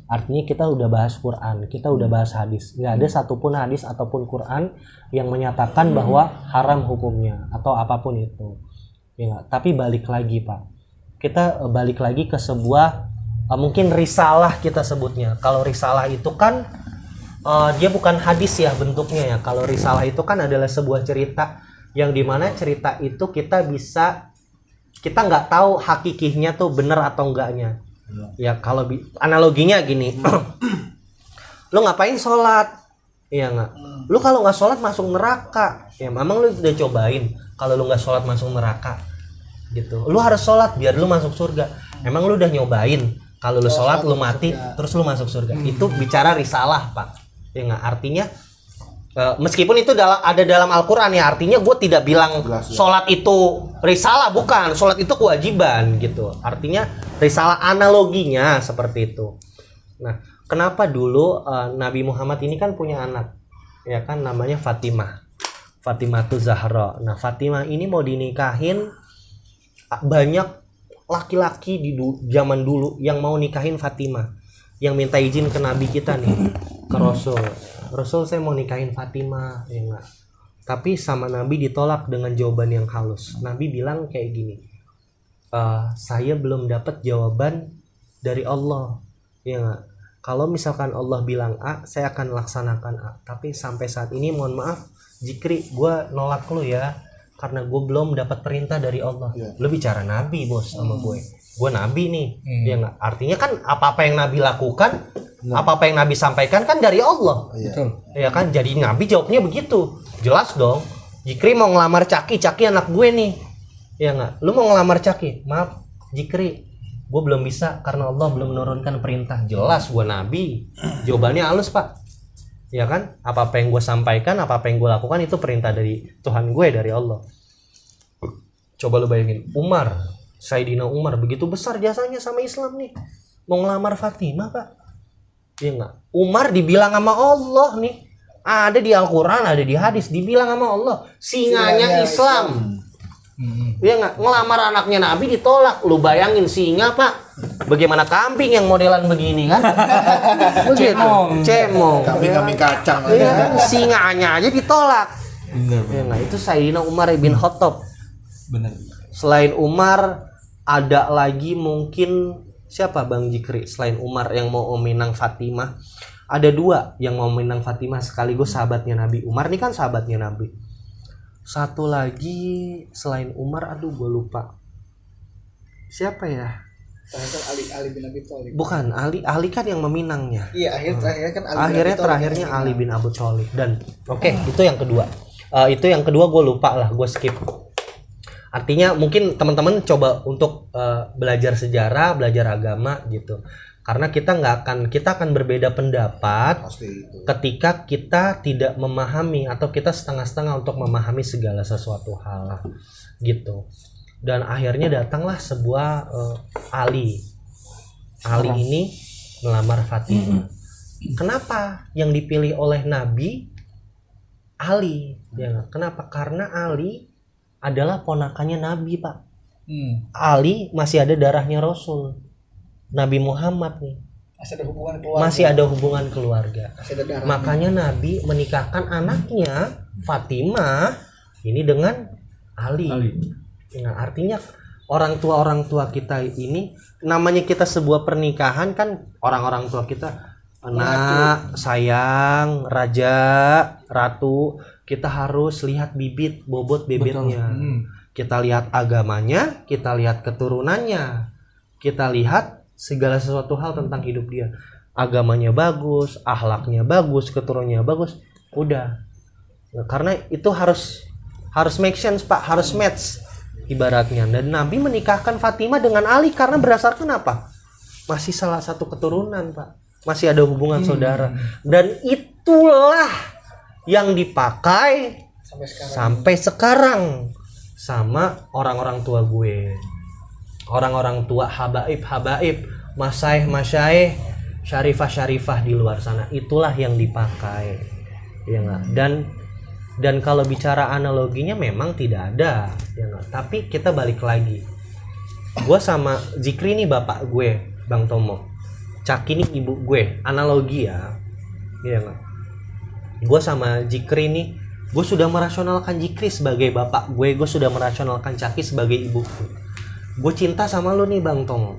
Artinya kita udah bahas Quran, kita udah bahas hadis. Nggak ada satupun hadis ataupun Quran yang menyatakan bahwa haram hukumnya atau apapun itu. Ya, tapi balik lagi Pak, kita balik lagi ke sebuah mungkin risalah kita sebutnya. Kalau risalah itu kan dia bukan hadis ya bentuknya ya. Kalau risalah itu kan adalah sebuah cerita yang dimana cerita itu kita nggak tahu hakikihnya tuh benar atau enggaknya. Ya kalau analoginya gini, lu ngapain sholat? Iya nggak? Lu kalau nggak sholat masuk neraka. Ya memang lu udah cobain kalau lu nggak sholat masuk neraka gitu. Lu harus sholat biar lu masuk surga. Emang lu udah nyobain kalau lu sholat lu mati terus lu masuk surga? Itu bicara risalah Pak. Ya nggak? Artinya Meskipun itu ada dalam Al-Quran ya, artinya gue tidak bilang sholat itu risalah, bukan. Sholat itu kewajiban gitu. Artinya risalah, analoginya seperti itu. Nah, kenapa dulu Nabi Muhammad ini kan punya anak, ya kan, namanya Fatimah tuh Zahra. Nah, Fatimah ini mau dinikahin, banyak laki-laki di zaman dulu yang mau nikahin Fatimah, yang minta izin ke Nabi kita nih, ke Rasul, saya mau nikahin Fatimah, ya enggak. Tapi sama Nabi ditolak dengan jawaban yang halus. Nabi bilang kayak gini, saya belum dapat jawaban dari Allah, ya enggak. Kalau misalkan Allah bilang A, saya akan laksanakan A. Tapi sampai saat ini mohon maaf, Jikri, gue nolak lu ya, karena gue belum dapat perintah dari Allah. Lu bicara Nabi bos sama gue Nabi nih, ya enggak. Artinya kan apa-apa yang Nabi lakukan, apa-apa yang Nabi sampaikan kan dari Allah. Betul. Ya kan, jadi Nabi jawabnya begitu. Jelas dong. Jikri mau ngelamar Caki anak gue nih. Ya enggak? Lu mau ngelamar Caki? Maaf, Jikri, gue belum bisa karena Allah belum menurunkan perintah. Jelas gue Nabi. Jawabannya halus, Pak. Ya kan? Apa-apa yang gue sampaikan, apa-apa yang gue lakukan itu perintah dari Tuhan gue, dari Allah. Coba lu bayangin, Sayyidina Umar begitu besar jasanya sama Islam nih. Mau ngelamar Fatimah, Pak. Ya enggak? Umar dibilang sama Allah nih, ada di Al-Quran, ada di hadis, dibilang sama Allah, singanya Islam. Ya enggak? Ngelamar anaknya Nabi ditolak. Lu bayangin singa, Pak, bagaimana kambing yang modelan begini kan? Begitu. Cemong. Kambing kacang. Ya kan? Singanya aja ditolak. Benar. Ya enggak? Itu Sayyidina Umar bin Khattab. Benar. Selain Umar, ada lagi mungkin siapa Bang Jikri selain Umar yang mau meminang Fatimah? Ada dua yang mau meminang Fatimah sekaligus sahabatnya Nabi. Umar ini kan sahabatnya Nabi. Satu lagi selain Umar, aduh gue lupa. Siapa ya? Ali bin Abi Thalib. Bukan, Ali kan yang meminangnya. Iya, terakhir kan Terakhirnya Ali bin Abi Thalib. Dan oke, itu yang kedua. Itu yang kedua gue lupa lah, gue skip. Artinya mungkin teman-teman coba untuk belajar sejarah, belajar agama gitu. Karena kita akan berbeda pendapat ketika kita tidak memahami atau kita setengah-setengah untuk memahami segala sesuatu hal gitu. Dan akhirnya datanglah sebuah Ali ini melamar Fatimah. Kenapa yang dipilih oleh Nabi Ali? Ya, kenapa? Karena Ali adalah ponakannya Nabi, Pak. Ali masih ada darahnya Rasul. Nabi Muhammad nih. Masih ada hubungan keluarga. Makanya Nabi menikahkan anaknya Fatimah ini dengan Ali. Nah, artinya orang tua kita ini, namanya kita sebuah pernikahan kan, orang-orang tua kita, anak, sayang, raja, ratu, kita harus lihat bibit, bobot bebetnya. Kita lihat agamanya, kita lihat keturunannya, kita lihat segala sesuatu hal tentang hidup dia. Agamanya bagus, akhlaknya bagus, keturunannya bagus, udah. Nah, karena itu harus make sense, Pak, harus match ibaratnya. Dan Nabi menikahkan Fatimah dengan Ali karena berdasarkan apa? Masih salah satu keturunan, Pak. Masih ada hubungan saudara. Dan itulah yang dipakai sampai sekarang sama orang-orang tua gue, orang-orang tua habaib, masyaih, syarifah di luar sana. Itulah yang dipakai, ya nggak? Dan kalau bicara analoginya memang tidak ada, ya nggak? Tapi kita balik lagi, gue sama Jikri nih bapak gue, Bang Tomo, Caki nih ibu gue, analogi ya nggak? Gue sama Jikri nih, gue sudah merasionalkan Jikri sebagai bapak gue sudah merasionalkan Caki sebagai ibu gue cinta sama lu nih Bang Tomo,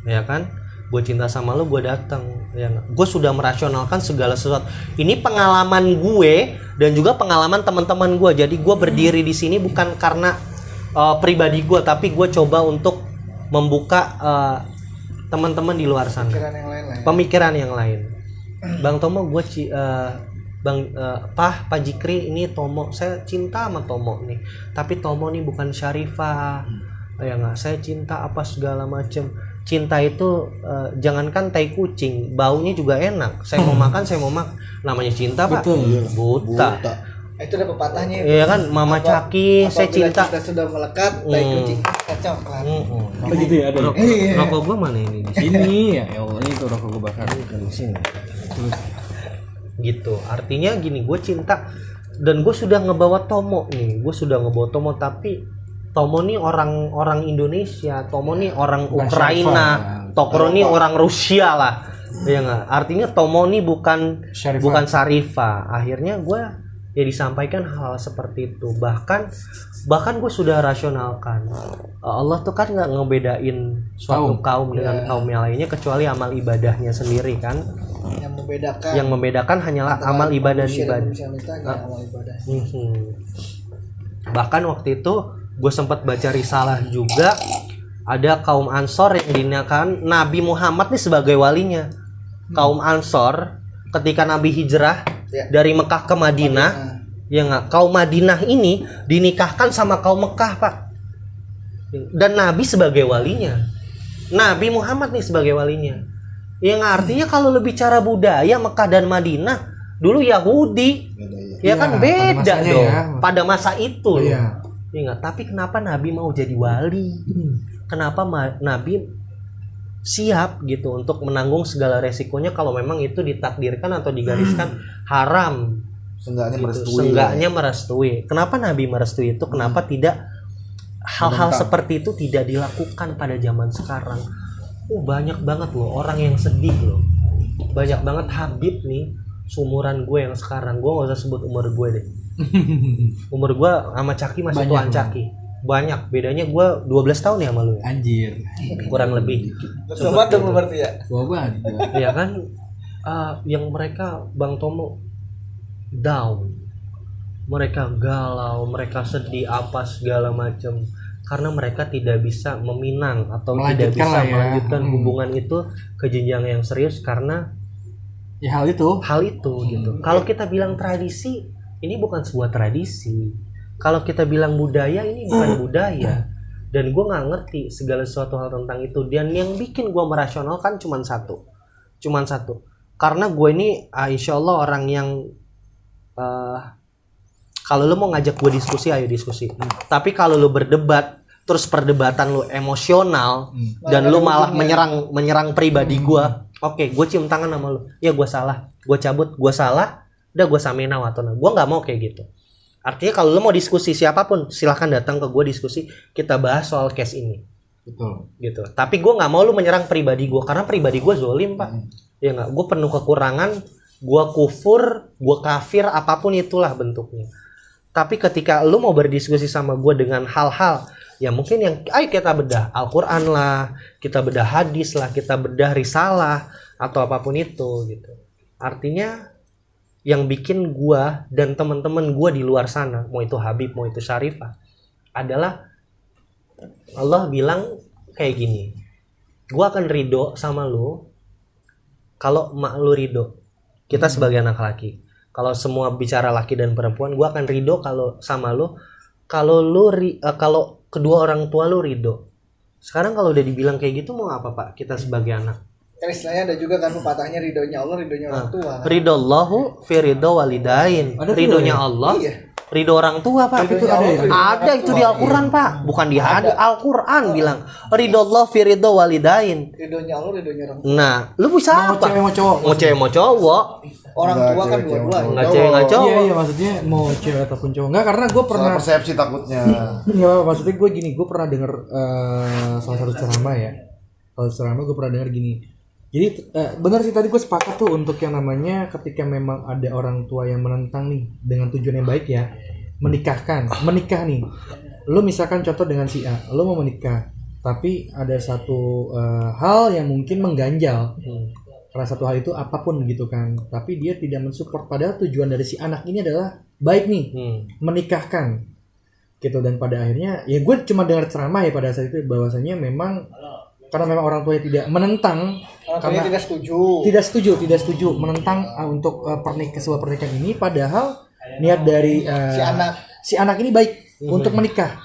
ya kan? Gue cinta sama lu, gue datang, ya nggak? Gue sudah merasionalkan segala sesuatu. Ini pengalaman gue dan juga pengalaman teman-teman gue. Jadi gue berdiri di sini bukan karena pribadi gue, tapi gue coba untuk membuka teman-teman di luar sana, pemikiran yang lain. Bang Tomo, gue Pak Jikri, ini Tomo, saya cinta sama Tomo nih, tapi Tomo nih bukan syarifah, ya nggak, saya cinta apa segala macem. cinta itu jangankan tai kucing, baunya juga enak. Saya mau makan, saya mau makan. Namanya cinta, Pak. Buta. Itu ada pepatahnya. Iya kan, Mama Caki, saya cinta. Cinta sudah melekat, tai kucing kacau kelar. Begitu ya ada. Rokok gua mana ini? Di Sini ya Allah, itu rokok gue bakar di sini. Terus gitu. Artinya gini, gue cinta dan gue sudah ngebawa Tomo nih. Gue sudah ngebawa Tomo, tapi Tomo nih orang Indonesia, Tomo nih orang Ukraina, Tokro nih orang Rusia lah. Ya enggak? Artinya Tomo nih bukan Syarifah. Akhirnya gue ya disampaikan hal seperti itu. Bahkan gue sudah rasionalkan. Allah tuh kan nggak ngebedain suatu kaum dengan kaum yang lainnya kecuali amal ibadahnya sendiri kan. Yang membedakan hanyalah amal ibadah. Bahkan waktu itu gue sempat baca risalah juga, ada kaum Ansor yang dinamakan Nabi Muhammad nih sebagai walinya. Kaum Ansor ketika Nabi hijrah dari Mekah ke Madinah, ya nggak, kaum Madinah ini dinikahkan sama kaum Mekah, Pak. Dan Nabi sebagai walinya, Nabi Muhammad nih sebagai walinya. Yang artinya kalau lebih cara budaya Mekah dan Madinah dulu Yahudi, ya kan beda dong pada masa itu. Ya nggak. Tapi kenapa Nabi mau jadi wali? Kenapa Nabi siap gitu untuk menanggung segala resikonya kalau memang itu ditakdirkan atau digariskan haram? Seenggaknya merestui. Kenapa Nabi merestui itu? Kenapa tidak hal-hal seperti itu tidak dilakukan pada zaman sekarang? Banyak banget loh orang yang sedih loh. Banyak banget Habib nih, seumuran gue yang sekarang. Gue gak usah sebut umur gue deh. Umur gue sama Caki masih tuan Caki. Banyak, bedanya gue 12 tahun ya sama lu. Anjir. Kurang lebih. Sobat dong berarti ya. Iya kan, yang mereka Bang Tomo down, mereka galau, mereka sedih apa segala macam karena mereka tidak bisa meminang atau tidak bisa melanjutkan hubungan itu ke jenjang yang serius karena ya hal itu gitu. Kalau kita bilang tradisi, ini bukan sebuah tradisi. Kalau kita bilang budaya, ini bukan budaya. Dan gue nggak ngerti segala sesuatu hal tentang itu. Dan yang bikin gue merasionalkan cuman satu. Karena gue ini insya Allah orang yang kalau lu mau ngajak gue diskusi, ayo diskusi. Tapi kalau lu berdebat, terus perdebatan lu emosional dan lu malah menyerang pribadi gue, oke, gue cium tangan sama lu. Ya gue salah, gue cabut, gue salah, udah gue samain watona. Gue nggak mau kayak gitu. Artinya kalau lu mau diskusi siapapun, silahkan datang ke gue diskusi, kita bahas soal case ini. Betul. Gitu. Tapi gue nggak mau lu menyerang pribadi gue karena pribadi gue zolim, Pak. Ya nggak, gue penuh kekurangan, gue kufur, gue kafir, apapun itulah bentuknya. Tapi ketika lu mau berdiskusi sama gue dengan hal-hal ya mungkin yang ayo kita bedah Al-Quran lah, kita bedah hadis lah, kita bedah risalah atau apapun itu gitu. Artinya yang bikin gue dan teman-teman gue di luar sana, mau itu Habib, mau itu Syarifah, adalah Allah bilang kayak gini, gue akan ridho sama lu kalau emak lu ridho. Kita sebagai anak laki, kalau semua bicara laki dan perempuan, gue akan ridho kalau sama lu kalau kalau kedua orang tua lu ridho. Sekarang kalau udah dibilang kayak gitu mau apa, Pak? Kita sebagai anak. Kan istilahnya ada juga kan pepatahnya ridhonya Allah, ridhonya orang tua. Kan? Ridhollahu fi ridho walidain. Ridhonya Allah, ridho orang tua, Pak. Itu ada itu di Al-Quran, Pak. Bukan di hadis, Al-Quran bilang ridhollahu fi ridho walidain. Ridhonya Allah, ridhonya orang tua. Nah, lu bisa mau apa? Cewek mau cowok. Mau cewek mau cowok. Orang tua kan dua-duanya. Enggak cewek enggak cowok. Iya, maksudnya mau cewek ataupun cowok. Enggak, karena gue pernah Salah persepsi takutnya. Enggak, maksudnya gue gini, gue pernah denger salah satu ceramah ya. Kalau ceramah gue pernah denger gini. Jadi benar sih tadi gue sepakat tuh untuk yang namanya ketika memang ada orang tua yang menentang nih dengan tujuan yang baik ya, menikah nih. Lo misalkan contoh dengan si A, lo mau menikah, tapi ada satu hal yang mungkin mengganjal. Karena satu hal itu apapun gitu kan, tapi dia tidak mensupport, padahal tujuan dari si anak ini adalah baik nih, menikahkan gitu. Dan pada akhirnya ya gue cuma dengar ceramah ya pada saat itu bahwasanya memang karena memang orang tuanya tidak menentang, karena tidak setuju menentang untuk sebuah pernikahan ini, padahal niat dari si anak ini baik untuk menikah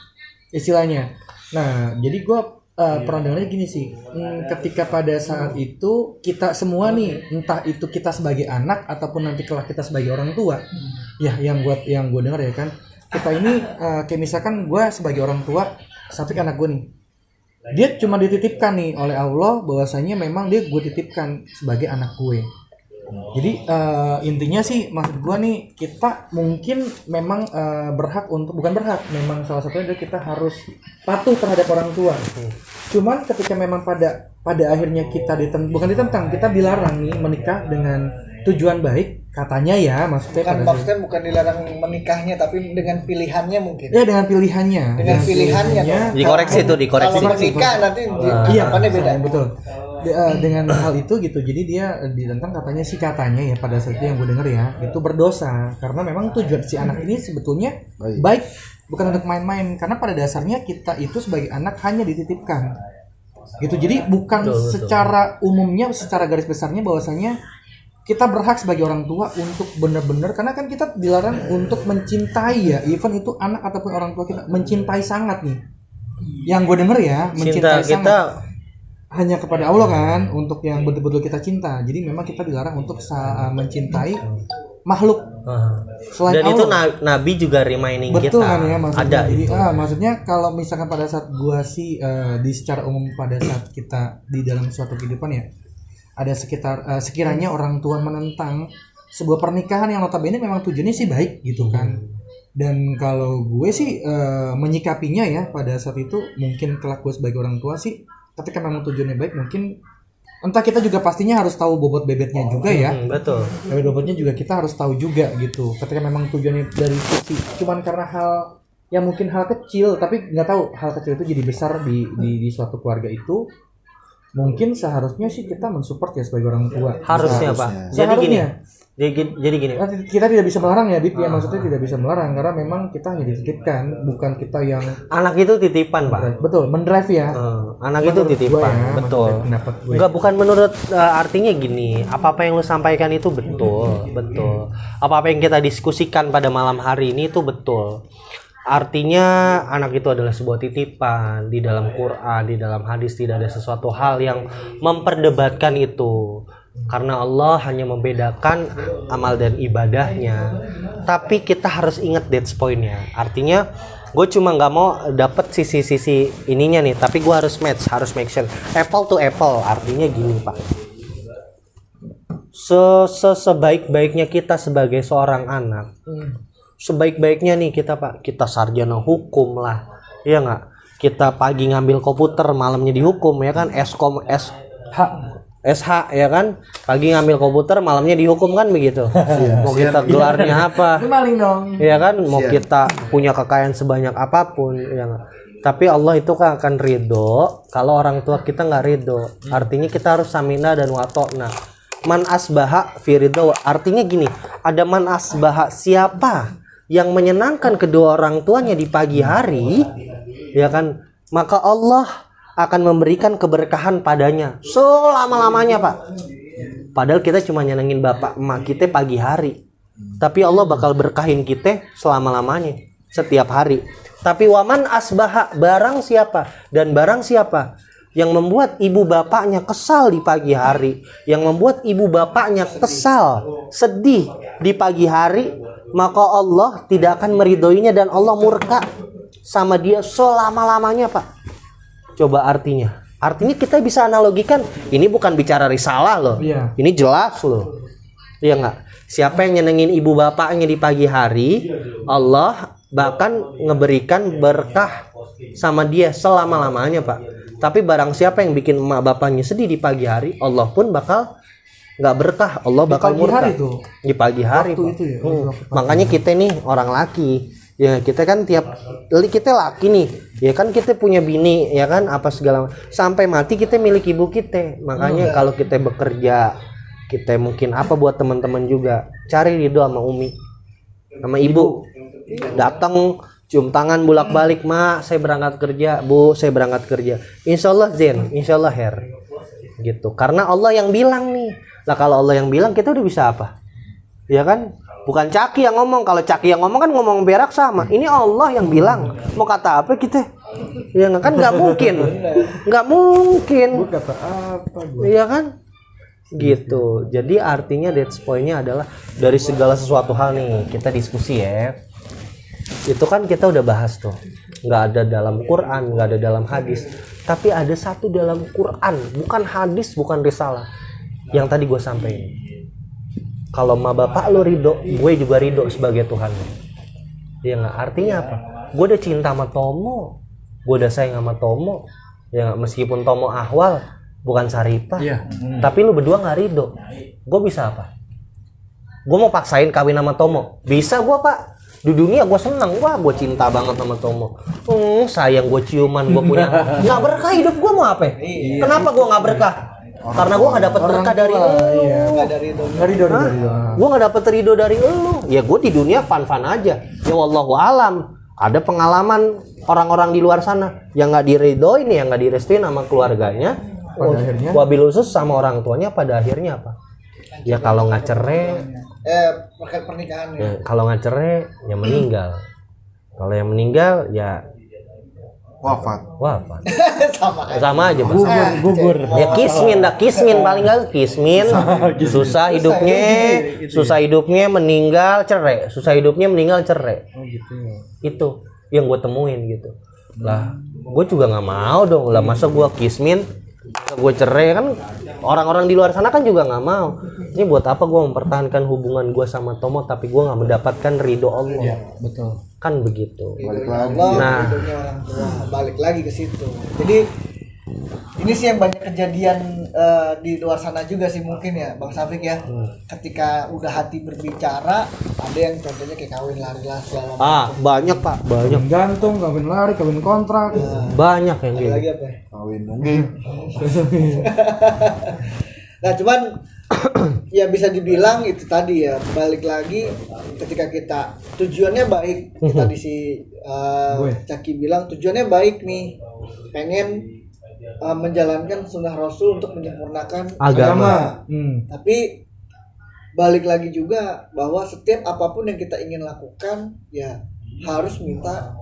istilahnya. Nah jadi gue pernah dengarnya gini sih, ketika pada saat itu kita semua nih, entah itu kita sebagai anak ataupun nanti kelak kita sebagai orang tua, ya yang gue dengar ya kan, kita ini kayak misalkan gue sebagai orang tua, Safik anak gue nih, dia cuma dititipkan nih oleh Allah bahwasanya memang dia gue titipkan sebagai anak gue. Jadi intinya sih maksud gue nih, kita mungkin memang berhak untuk, bukan berhak, memang salah satunya adalah kita harus patuh terhadap orang tua. Cuman ketika memang pada akhirnya kita bukan ditentang, kita dilarang nih menikah dengan tujuan baik katanya ya, maksudnya kan maksudnya bukan dilarang menikahnya tapi dengan pilihannya mungkin. Ya dengan pilihannya. Dengan pilihannya. Dikoreksi tuh, dikoreksi. Kalau menikah nanti harapannya beda. Betul. Dengan hal itu gitu, jadi dia ditentang katanya ya pada saat itu yang gue denger ya, itu berdosa karena memang tujuan si anak ini sebetulnya baik, bukan untuk main-main, karena pada dasarnya kita itu sebagai anak hanya dititipkan gitu. Jadi bukan secara umumnya, secara garis besarnya bahwasanya kita berhak sebagai orang tua untuk benar-benar, karena kan kita dilarang untuk mencintai ya, even itu anak ataupun orang tua kita mencintai sangat nih. Yang gue denger ya, mencintai kita sangat hanya kepada Allah kan, untuk yang betul-betul kita cinta. Jadi memang kita dilarang untuk mencintai makhluk selain dan Allah. itu Nabi juga reminding betul kita. Kan ya, maksudnya. Ada jadi, itu. Maksudnya kalau misalkan pada saat gua sih di secara umum pada saat kita di dalam suatu kehidupan ya, ada sekiranya orang tua menentang sebuah pernikahan yang notabene memang tujuannya sih baik gitu kan. Dan kalau gue sih menyikapinya ya pada saat itu, mungkin kelak gue sebagai orang tua sih, ketika memang tujuannya baik, mungkin entah kita juga pastinya harus tahu bobot bebetnya juga ya. Betul. Bobotnya juga kita harus tahu juga gitu. Ketika memang tujuannya dari sisi cuman karena hal yang mungkin hal kecil, tapi nggak tahu hal kecil itu jadi besar di suatu keluarga itu, mungkin seharusnya sih kita mensupport ya sebagai orang tua. Harusnya Pak. Jadi gini. Kita tidak bisa melarang ya, Bip, ya maksudnya tidak bisa melarang karena memang kita hanya dititipkan, bukan kita yang anak itu titipan, Pak. Betul, mendrive ya. Anak itu titipan, ya, betul. Enggak, bukan menurut artinya gini, apa-apa yang lu sampaikan itu betul, betul. Apa-apa yang kita diskusikan pada malam hari ini itu betul. Artinya anak itu adalah sebuah titipan. Di dalam Quran, di dalam hadis tidak ada sesuatu hal yang memperdebatkan itu. Karena Allah hanya membedakan amal dan ibadahnya. Tapi kita harus ingat that's point-nya. Artinya gue cuma nggak mau dapet sisi-sisi ininya nih, tapi gue harus harus make sure apple to apple. Artinya gini Pak, sebaik-baiknya kita sebagai seorang anak, sebaik-baiknya nih kita Pak, kita sarjana hukum lah, iya nggak? Kita pagi ngambil komputer, malamnya dihukum ya kan, SH ya kan, pagi ngambil komputer, malamnya dihukum kan begitu. Mau kita gelarnya apa? Maling dong. Ya kan, mau kita punya kekayaan sebanyak apapun, ya gak? Tapi Allah itu kan akan ridho kalau orang tua kita nggak ridho. Artinya kita harus samina dan watokna. Man asbaha fi ridho. Artinya gini, ada man asbaha, siapa yang menyenangkan kedua orang tuanya di pagi hari, ya kan, maka Allah akan memberikan keberkahan padanya selama-lamanya Pak. Padahal kita cuma nyenengin bapak emak kita pagi hari, tapi Allah bakal berkahin kita selama-lamanya setiap hari. Tapi waman asbaha, barang siapa yang membuat ibu bapaknya kesal di pagi hari, yang membuat ibu bapaknya kesal, sedih di pagi hari, maka Allah tidak akan meridhoinya dan Allah murka sama dia selama-lamanya Pak. Coba artinya kita bisa analogikan, ini bukan bicara risalah loh, ini jelas loh, iya nggak? Siapa yang nyenengin ibu bapaknya di pagi hari, Allah bahkan ngeberikan berkah sama dia selama-lamanya Pak. Tapi barang siapa yang bikin emak bapaknya sedih di pagi hari, Allah pun bakal nggak berkah, Allah bakal murka di pagi hari Pak. Itu ya, makanya kita nih orang laki, ya kita kan kita laki nih, ya kan kita punya bini, ya kan, apa segala sampai mati kita milik ibu kita. Makanya kalau kita bekerja, kita mungkin apa buat teman-teman juga, cari ridho sama umi, sama ibu. Datang cium tangan bolak-balik, "Ma, saya berangkat kerja, Bu, saya berangkat kerja." Insyaallah zen, insyaallah her. Gitu. Karena Allah yang bilang nih. Lah kalau Allah yang bilang, kita udah bisa apa? Ya kan? Bukan Caki yang ngomong. Kalau Caki yang ngomong kan ngomong berak sama. Ini Allah yang bilang. Mau kata apa kita? Ya kan nggak mungkin. Nggak mungkin. Kata apa gua? Iya kan? Gitu. Jadi artinya that's point-nya adalah dari segala sesuatu hal nih kita diskusi ya. Itu kan kita udah bahas tuh. Nggak ada dalam Quran, nggak ada dalam hadis. Tapi ada satu dalam Quran, bukan hadis, bukan risalah. Yang tadi gue sampaikan. Kalau ma bapak lo ridho, gue juga ridho sebagai Tuhan. Iya nggak? Artinya apa? Gue udah cinta sama Tomo, gue udah sayang sama Tomo. Ya nggak? Meskipun Tomo ahwal, bukan Saripah. Iya. Tapi lu berdua nggak ridho. Gue bisa apa? Gue mau paksain kawin sama Tomo. Bisa gue pak. Di dunia gue seneng, wah gue cinta banget sama Tomo. Sayang gue ciuman, gue punya. Nggak berkah hidup gue mau apa? Kenapa gue nggak berkah? Karena gue nggak dapet berkah dari lu. Nggak dari itu. Gue nggak dapet ridho dari lu. Ya gue di dunia fun aja. Ya wallahu alam. Ada pengalaman orang-orang di luar sana yang nggak diridhoin, yang nggak direstuin sama keluarganya. Pada akhirnya? Wabil khusus sama orang tuanya pada akhirnya apa? Ya kalau nggak cerai. Pernikahan Ya, kalau nggak cerai ya meninggal. Kalau yang meninggal ya Wafat. sama aja Bang. Gugur. Ya kismin paling nggak kismin. Susah hidupnya meninggal cerai. Susah hidupnya meninggal cerai. Oh gitu. Itu yang gue temuin gitu. Lah gue juga nggak mau dong. Lah masa gue kismin gue cerai kan orang-orang di luar sana kan juga nggak mau. Ini buat apa gue mempertahankan hubungan gue sama Tomo tapi gue nggak mendapatkan ridho Allah. Iya, betul. Kan begitu. Balik lagi. Nah. Ridhonya orang tua balik lagi ke situ. Jadi ini sih yang banyak kejadian di luar sana juga sih mungkin ya Bang Safik ya. Ketika udah hati berbicara ada yang contohnya kayak kawin lari-lah segala macam. Banyak pak, banyak. Gantung, kawin lari, kawin kontrak. Banyak yang Ada gitu. lagi apa ya? Kawin mungkin. Nah cuman ya bisa dibilang itu tadi ya balik lagi ketika kita tujuannya baik kita di si Caki bilang tujuannya baik nih pengen menjalankan sunnah Rasul untuk menyempurnakan agama. Tapi balik lagi juga bahwa setiap apapun yang kita ingin lakukan ya harus minta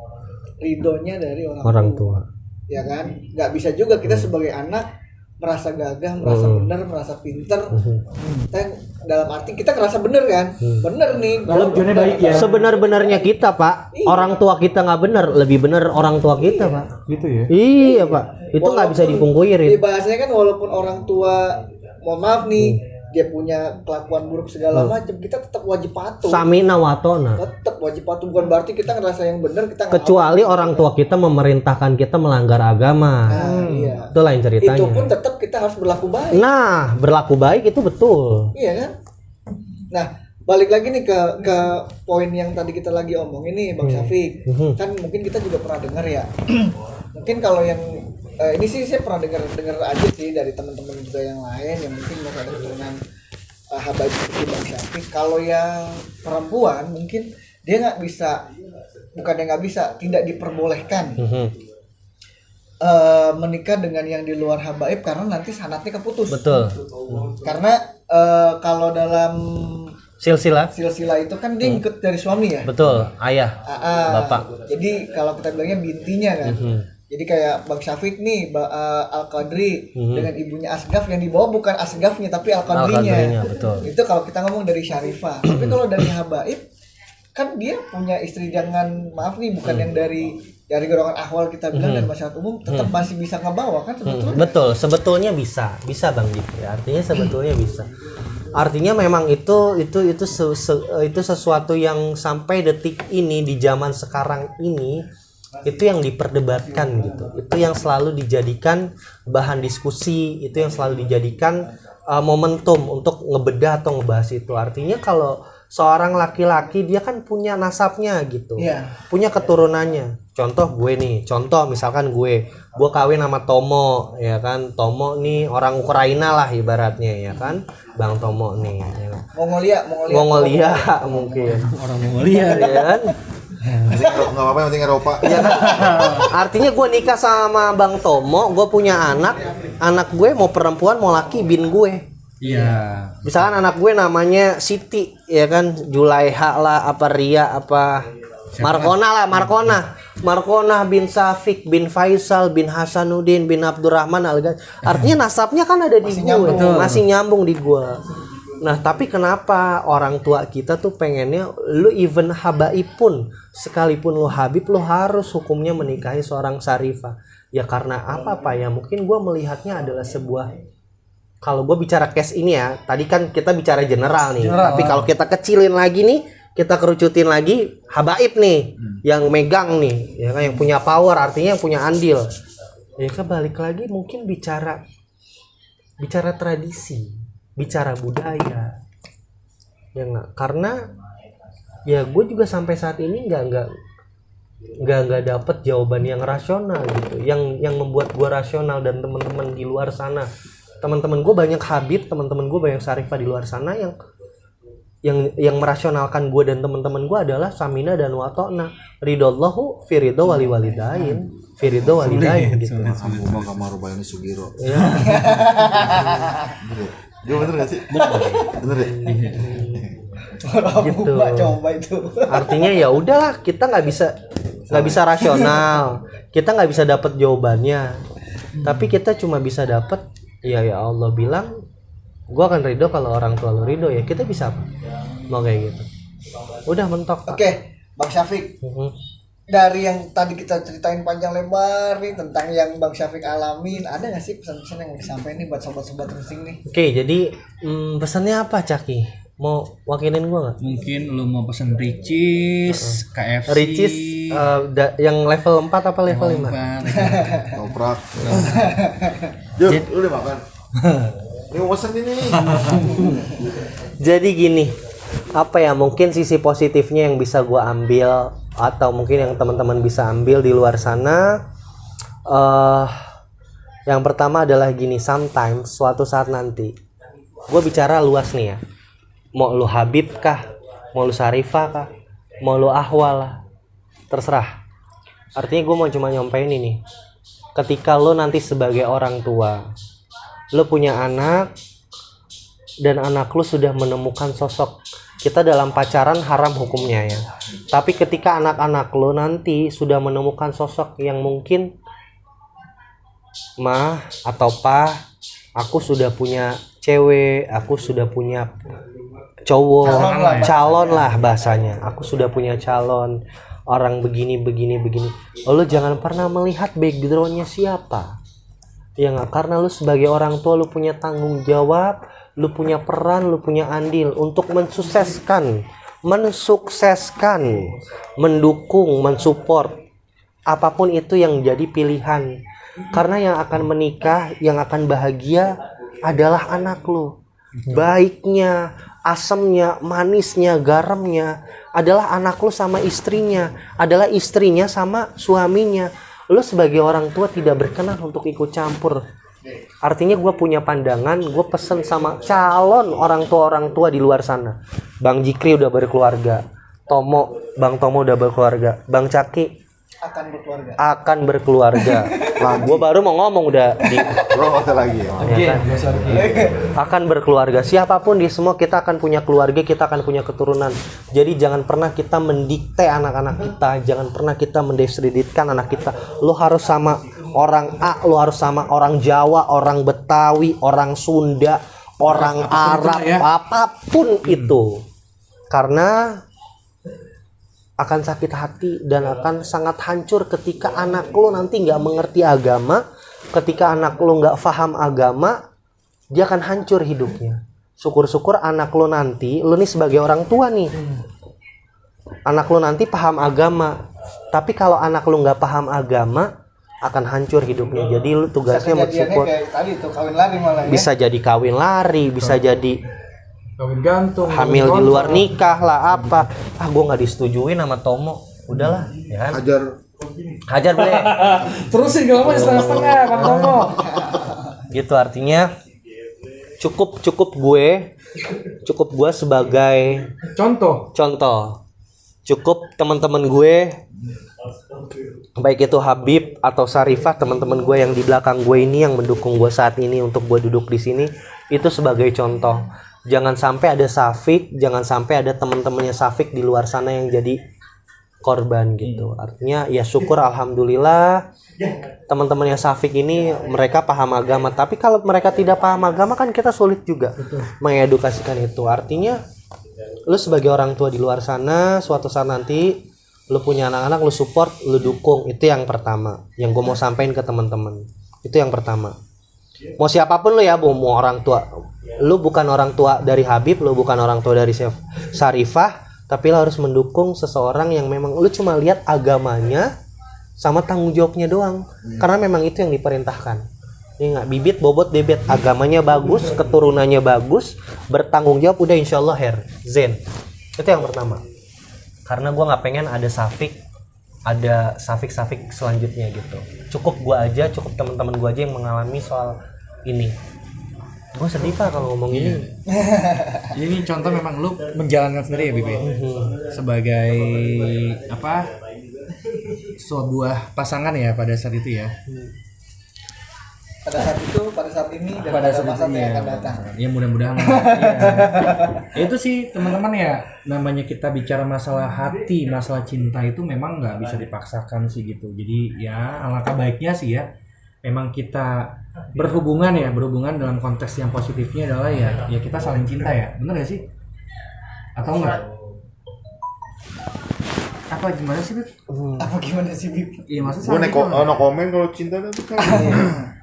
ridhonya dari orang tua. Ya kan nggak bisa juga kita sebagai anak merasa gagah, merasa benar, merasa pinter. Kita dalam arti kita ngerasa bener kan, bener nih. Kalau tujuannya baik ya. Sebenar-benarnya kita pak, orang tua kita nggak benar, lebih benar orang tua kita pak. Gitu ya. Iya pak, itu nggak bisa dipungkirin. Bahasanya kan walaupun orang tua, mohon maaf nih, dia punya kelakuan buruk segala macam, kita tetap wajib patuh. Samina watona. Tetap wajib patuh, bukan berarti kita ngerasa yang benar kita Kecuali orang tua kita memerintahkan kita melanggar agama. Iya. Itu lain ceritanya. Itu pun tetap kita harus berlaku baik. Nah, berlaku baik itu betul. Iya kan? Nah, balik lagi nih ke poin yang tadi kita lagi omongin nih Bang Syafiq. Kan mungkin kita juga pernah dengar ya. Mungkin kalau yang ini sih saya pernah dengar aja sih dari teman-teman juga yang lain yang mungkin masih ada keturunan habaib seperti Bang Syafiq. Kalau yang perempuan mungkin dia nggak bisa, bukan nggak bisa, tidak diperbolehkan menikah dengan yang di luar habaib karena nanti sanatnya keputus. Betul. Karena kalau dalam Silsilah. itu kan dia ikut dari suami ya. Betul. Ayah. Bapak. Jadi kalau kita bilangnya bintinya kan. Jadi kayak Bang Syafiq nih Al-Qadri dengan ibunya Asgaf yang dibawa bukan Asgafnya tapi Al-Qadrinya. Betul. Itu kalau kita ngomong dari Syarifah. Tapi kalau dari habaib kan dia punya istri jangan maaf nih bukan yang dari golongan ahwal kita bilang dari masyarakat umum tetap masih bisa ngebawa kan sebetulnya. Betul, sebetulnya bisa Bang Dik. Artinya sebetulnya bisa. Artinya memang itu sesuatu yang sampai detik ini di zaman sekarang ini itu yang diperdebatkan gitu. Itu yang selalu dijadikan bahan diskusi, itu yang selalu dijadikan momentum untuk ngebedah atau ngebahas itu. Artinya kalau seorang laki-laki dia kan punya nasabnya gitu. Punya keturunannya. Contoh misalkan gue kawin sama Tomo ya kan. Tomo nih orang Ukraina lah ibaratnya ya kan. Bang Tomo nih ya. Mongolia mungkin. Orang Mongolia ya kan. Nggak apa-apa yang penting Eropa. Ya kan? Artinya gue nikah sama Bang Tomo, gue punya anak gue mau perempuan mau laki bin gue. Iya. Misalkan anak gue namanya Siti, ya kan, Julaiha lah, apa Ria, apa Markona bin Safik bin Faisal bin Hasanuddin bin Abdurrahman artinya nasabnya kan ada di gue, masih nyambung di gue. Nah, tapi kenapa orang tua kita tuh pengennya lu even habaib pun, sekalipun lu habib, lu harus hukumnya menikahi seorang Syarifah. Ya karena apa Pak ya? Mungkin gue melihatnya adalah sebuah, kalau gue bicara case ini ya, tadi kan kita bicara general nih. Tapi kalau kita kecilin lagi nih, kita kerucutin lagi, habaib nih, yang megang nih, ya kan, yang punya power, artinya yang punya andil. Ya kan balik lagi mungkin bicara tradisi, bicara budaya, ya nggak? Karena ya gue juga sampai saat ini nggak dapet jawaban yang rasional gitu, yang membuat gue rasional. Dan teman-teman di luar sana, teman-teman gue banyak habib, teman-teman gue banyak syarifah di luar sana yang merasionalkan gue dan teman-teman gue adalah samina dan watona, ridallahu fi ridha wali walidain, fi ridha walidain gitu. Aku kamar bayani Sugiro. Ya. Dia bener gak sih? Bener ya? Gitu. Coba itu. Artinya ya udahlah, kita nggak bisa rasional, kita nggak bisa dapat jawabannya, tapi kita cuma bisa dapat ya Allah bilang, gue akan ridho kalau orang tua lu ridho, ya kita bisa apa? Mau kayak gitu. Udah mentok. Oke, Bang Syafiq. Dari yang tadi kita ceritain panjang lebar nih tentang yang Bang Syafiq alamin, ada nggak sih pesan-pesan yang mau disampaikan nih buat sobat-sobat Runsing nih? Oke, jadi pesannya apa Caki? Mau wakilin gua nggak? Mungkin lu mau pesen Ricis, KFC. Ricis yang level 4 apa level 5? Toprak. Yuk, lu udah makan. Ini mau pesen ini nih. Jadi gini, apa ya, mungkin sisi positifnya yang bisa gua ambil, atau mungkin yang teman-teman bisa ambil di luar sana, yang pertama adalah gini, sometimes suatu saat nanti, gue bicara luas nih ya, mau lu habib kah, mau lu syarifah kah, mau lu ahwal lah, terserah. Artinya gue mau cuma nyampein ini, ketika lu nanti sebagai orang tua, lu punya anak dan anak lu sudah menemukan sosok. Kita dalam pacaran haram hukumnya ya. Tapi ketika anak-anak lo nanti sudah menemukan sosok yang mungkin, mah atau pa, aku sudah punya cewek, aku sudah punya cowok, calon lah bahasanya. Aku sudah punya calon, orang begini. Lo jangan pernah melihat backgroundnya siapa. Ya nggak? Karena lo sebagai orang tua, lo punya tanggung jawab, lu punya peran, lu punya andil untuk mensukseskan, mendukung, mensupport apapun itu yang jadi pilihan. Karena yang akan menikah, yang akan bahagia adalah anak lu. Baiknya, asamnya, manisnya, garamnya adalah anak lu sama istrinya, adalah istrinya sama suaminya. Lu sebagai orang tua tidak berkenan untuk ikut campur. Artinya gue punya pandangan, gue pesen sama calon orang tua di luar sana. Bang Jikri udah berkeluarga, Bang Tomo udah berkeluarga, Bang Caki akan berkeluarga. Nah, gue baru mau ngomong udah di lagi ya. Akan berkeluarga. Siapapun di semua kita akan punya keluarga, kita akan punya keturunan. Jadi jangan pernah kita mendikte anak-anak kita, jangan pernah kita mendiskreditkan anak kita. Lo harus sama orang A, lo harus sama orang Jawa, orang Betawi, orang Sunda, orang Arab, apapun itu. Karena akan sakit hati dan akan sangat hancur ketika anak lo nanti nggak mengerti agama, ketika anak lo nggak paham agama, dia akan hancur hidupnya. Syukur-syukur anak lo nanti, lo nih sebagai orang tua nih, anak lo nanti paham agama. Tapi kalau anak lo nggak paham agama, akan hancur hidupnya. Jadi lo tugasnya mensupport. Bisa jadi kawin lari, bisa jadi kawin gantung, hamil di luar nikah lah apa. Gue nggak disetujuin sama Tomo. Udahlah, ya kan? Hajar boleh. Terusin gak apa setengah-setengah, Bang Tomo. Gitu artinya cukup gue sebagai contoh. Cukup teman-teman gue, baik itu Habib atau Syarifah, teman-teman gue yang di belakang gue ini yang mendukung gue saat ini untuk gue duduk di sini, Itu sebagai contoh. Jangan sampai ada Syafiq, jangan sampai ada teman-temannya Syafiq di luar sana yang jadi korban gitu. Artinya ya syukur alhamdulillah teman-temannya Syafiq ini mereka paham agama. Tapi kalau mereka tidak paham agama kan kita sulit juga mengedukasikan itu. Artinya lu sebagai orang tua di luar sana, suatu saat nanti lu punya anak-anak, lu support, lu dukung. Itu yang pertama yang gue mau sampaikan ke teman-teman. Itu yang pertama. Mau siapapun lu ya, mau orang tua, lu bukan orang tua dari Habib, lu bukan orang tua dari Syarifah, tapi lu harus mendukung seseorang yang memang lu cuma lihat agamanya sama tanggung jawabnya doang. Karena memang itu yang diperintahkan. Ini nggak bibit bobot bebet, agamanya bagus, keturunannya bagus, bertanggung jawab, udah insyaallah zen. Itu yang pertama. Karena gue nggak pengen ada Syafiq selanjutnya gitu. Cukup gue aja, cukup teman-teman gue aja yang mengalami soal ini. Gue sedih Pak kalau ngomong ini. Ini contoh memang lu menjalankan sendiri ya Bibi. Sebagai apa? Sebuah pasangan ya pada saat itu ya. Pada saat ini dan pada masa yang akan datang. Ya mudah-mudahan. Ya. Itu sih teman-teman ya, namanya kita bicara masalah hati, masalah cinta itu memang nggak bisa dipaksakan sih gitu. Jadi ya alangkah baiknya sih ya, memang kita berhubungan dalam konteks yang positifnya adalah ya kita saling cinta ya, bener gak sih? Atau enggak? Apa gimana sih Bib? Iya maksudnya gue no komen kalau cinta itu kan.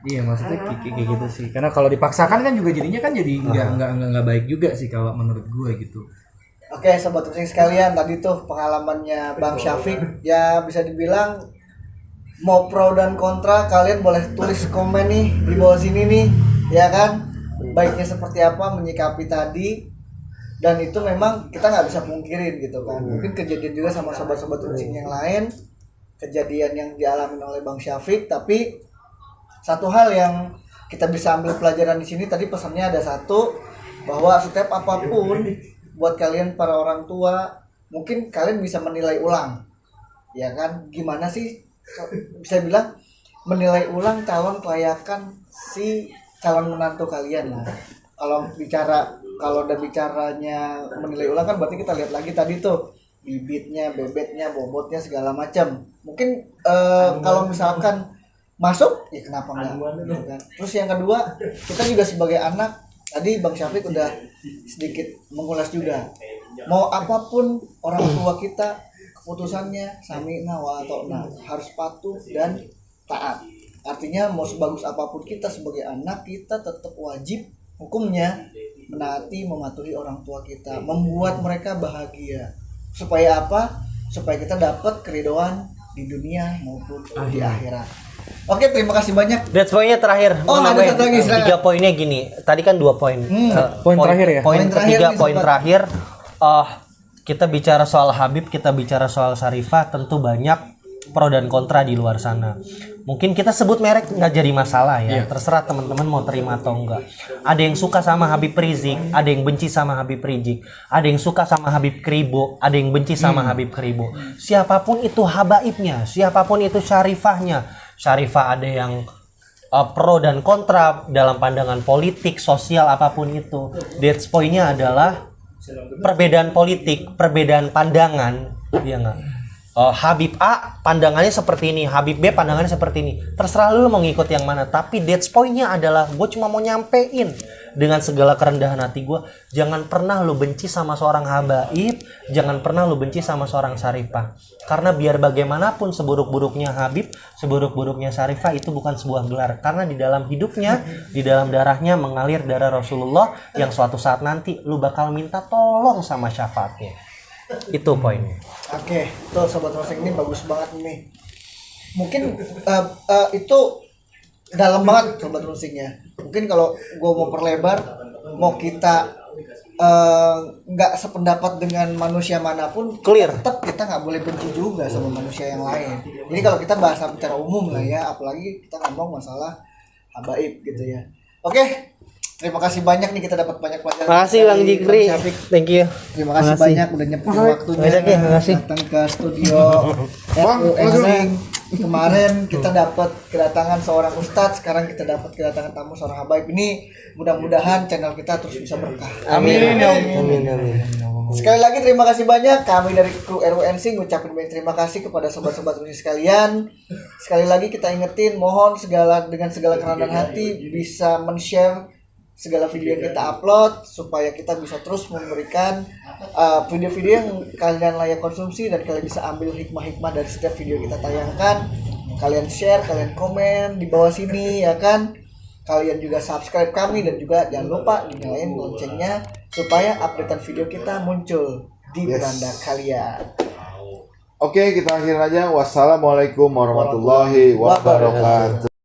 Iya maksudnya kayak gitu sih. Karena kalau dipaksakan kan juga jadinya kan jadi nggak baik juga sih kalau menurut gue gitu. Oke, sobat Rusing sekalian, tadi tuh pengalamannya Bang Syafiq. Ya bisa dibilang mau pro dan kontra, kalian boleh tulis komen nih di bawah sini nih, ya kan? Baiknya seperti apa menyikapi tadi. Dan itu memang kita nggak bisa pungkirin gitu kan. Mungkin kejadian juga sama sobat-sobat Rusing yang lain, kejadian yang dialami oleh Bang Syafiq. Tapi satu hal yang kita bisa ambil pelajaran di sini, tadi pesannya ada satu, bahwa setiap apapun buat kalian para orang tua, mungkin kalian bisa menilai ulang, ya kan? Gimana sih bisa bilang menilai ulang calon kelayakan si calon menantu kalian lah. Kalau udah bicaranya menilai ulang kan berarti kita lihat lagi tadi tuh bibitnya, bebetnya, bobotnya segala macam. Mungkin kalau misalkan masuk ya kenapa enggak gitu kan. Terus yang kedua, kita juga sebagai anak, tadi Bang Syafiq udah sedikit mengulas juga. Mau apapun orang tua kita, keputusannya sami'na wa ata'na, harus patuh dan taat. Artinya mau sebagus apapun kita sebagai anak, kita tetap wajib hukumnya menaati, mematuhi orang tua kita, membuat mereka bahagia. Supaya apa? Supaya kita dapat keridhaan di dunia maupun di akhirat. Oke, terima kasih banyak. That's poinnya terakhir. Oh, ada satu lagi. 3 poinnya gini. Tadi kan 2 poin. Poin terakhir ya. Poin ketiga, poin terakhir. Kita bicara soal Habib, kita bicara soal Syarifah, tentu banyak pro dan kontra di luar sana. Mungkin kita sebut merek nggak jadi masalah ya. Terserah teman-teman mau terima atau enggak. Ada yang suka sama Habib Rizik, ada yang benci sama Habib Rizik, ada yang suka sama Habib Kribo, ada yang benci sama Habib Kribo. Siapapun itu habaibnya, siapapun itu Syarifahnya. Syarifah ada yang pro dan kontra dalam pandangan politik, sosial, apapun itu. That's point-nya adalah perbedaan politik, perbedaan pandangan, ya nggak? Habib A pandangannya seperti ini, Habib B pandangannya seperti ini. Terserah lu mau ngikut yang mana. Tapi that's point-nya adalah gue cuma mau nyampein dengan segala kerendahan hati gue. Jangan pernah lu benci sama seorang habaib, jangan pernah lu benci sama seorang Syarifah. Karena biar bagaimanapun seburuk-buruknya Habib, seburuk-buruknya Syarifah itu bukan sebuah gelar. Karena di dalam hidupnya, di dalam darahnya mengalir darah Rasulullah yang suatu saat nanti lu bakal minta tolong sama syafaatnya. Itu poinnya. Oke, tuh sobat Rusing ini bagus banget nih. Mungkin itu dalam banget sobat Rusingnya. Mungkin kalau gue mau perlebar, mau kita nggak sependapat dengan manusia manapun, clear. Tetap kita nggak boleh benci juga sama manusia yang lain. Jadi kalau kita bahas secara umum lah ya, apalagi kita ngomong masalah habaib gitu ya. Oke. Terima kasih banyak nih, kita dapat banyak pelajaran. Terima kasih Bang Jikri. Thank you. Terima kasih banyak udah nyempetin waktunya datang ke studio. Bang, Kemarin kita dapat kedatangan seorang ustadz, sekarang kita dapat kedatangan tamu seorang habaib. Ini mudah-mudahan channel kita terus bisa berkah. Amin. Amin. Sekali lagi terima kasih banyak, kami dari kru RWNC ngucapin banyak terima kasih kepada sobat-sobat Runsing sekalian. Sekali lagi kita ingetin, mohon dengan segala kerendahan hati bisa men-share segala video yang kita upload supaya kita bisa terus memberikan video-video yang kalian layak konsumsi dan kalian bisa ambil hikmah-hikmah dari setiap video yang kita tayangkan. Kalian share, kalian komen di bawah sini ya kan. Kalian juga subscribe kami dan juga jangan lupa dinyalain loncengnya supaya updatean video kita muncul di beranda kalian. Oke, kita akhirin aja. Wassalamualaikum warahmatullahi wabarakatuh.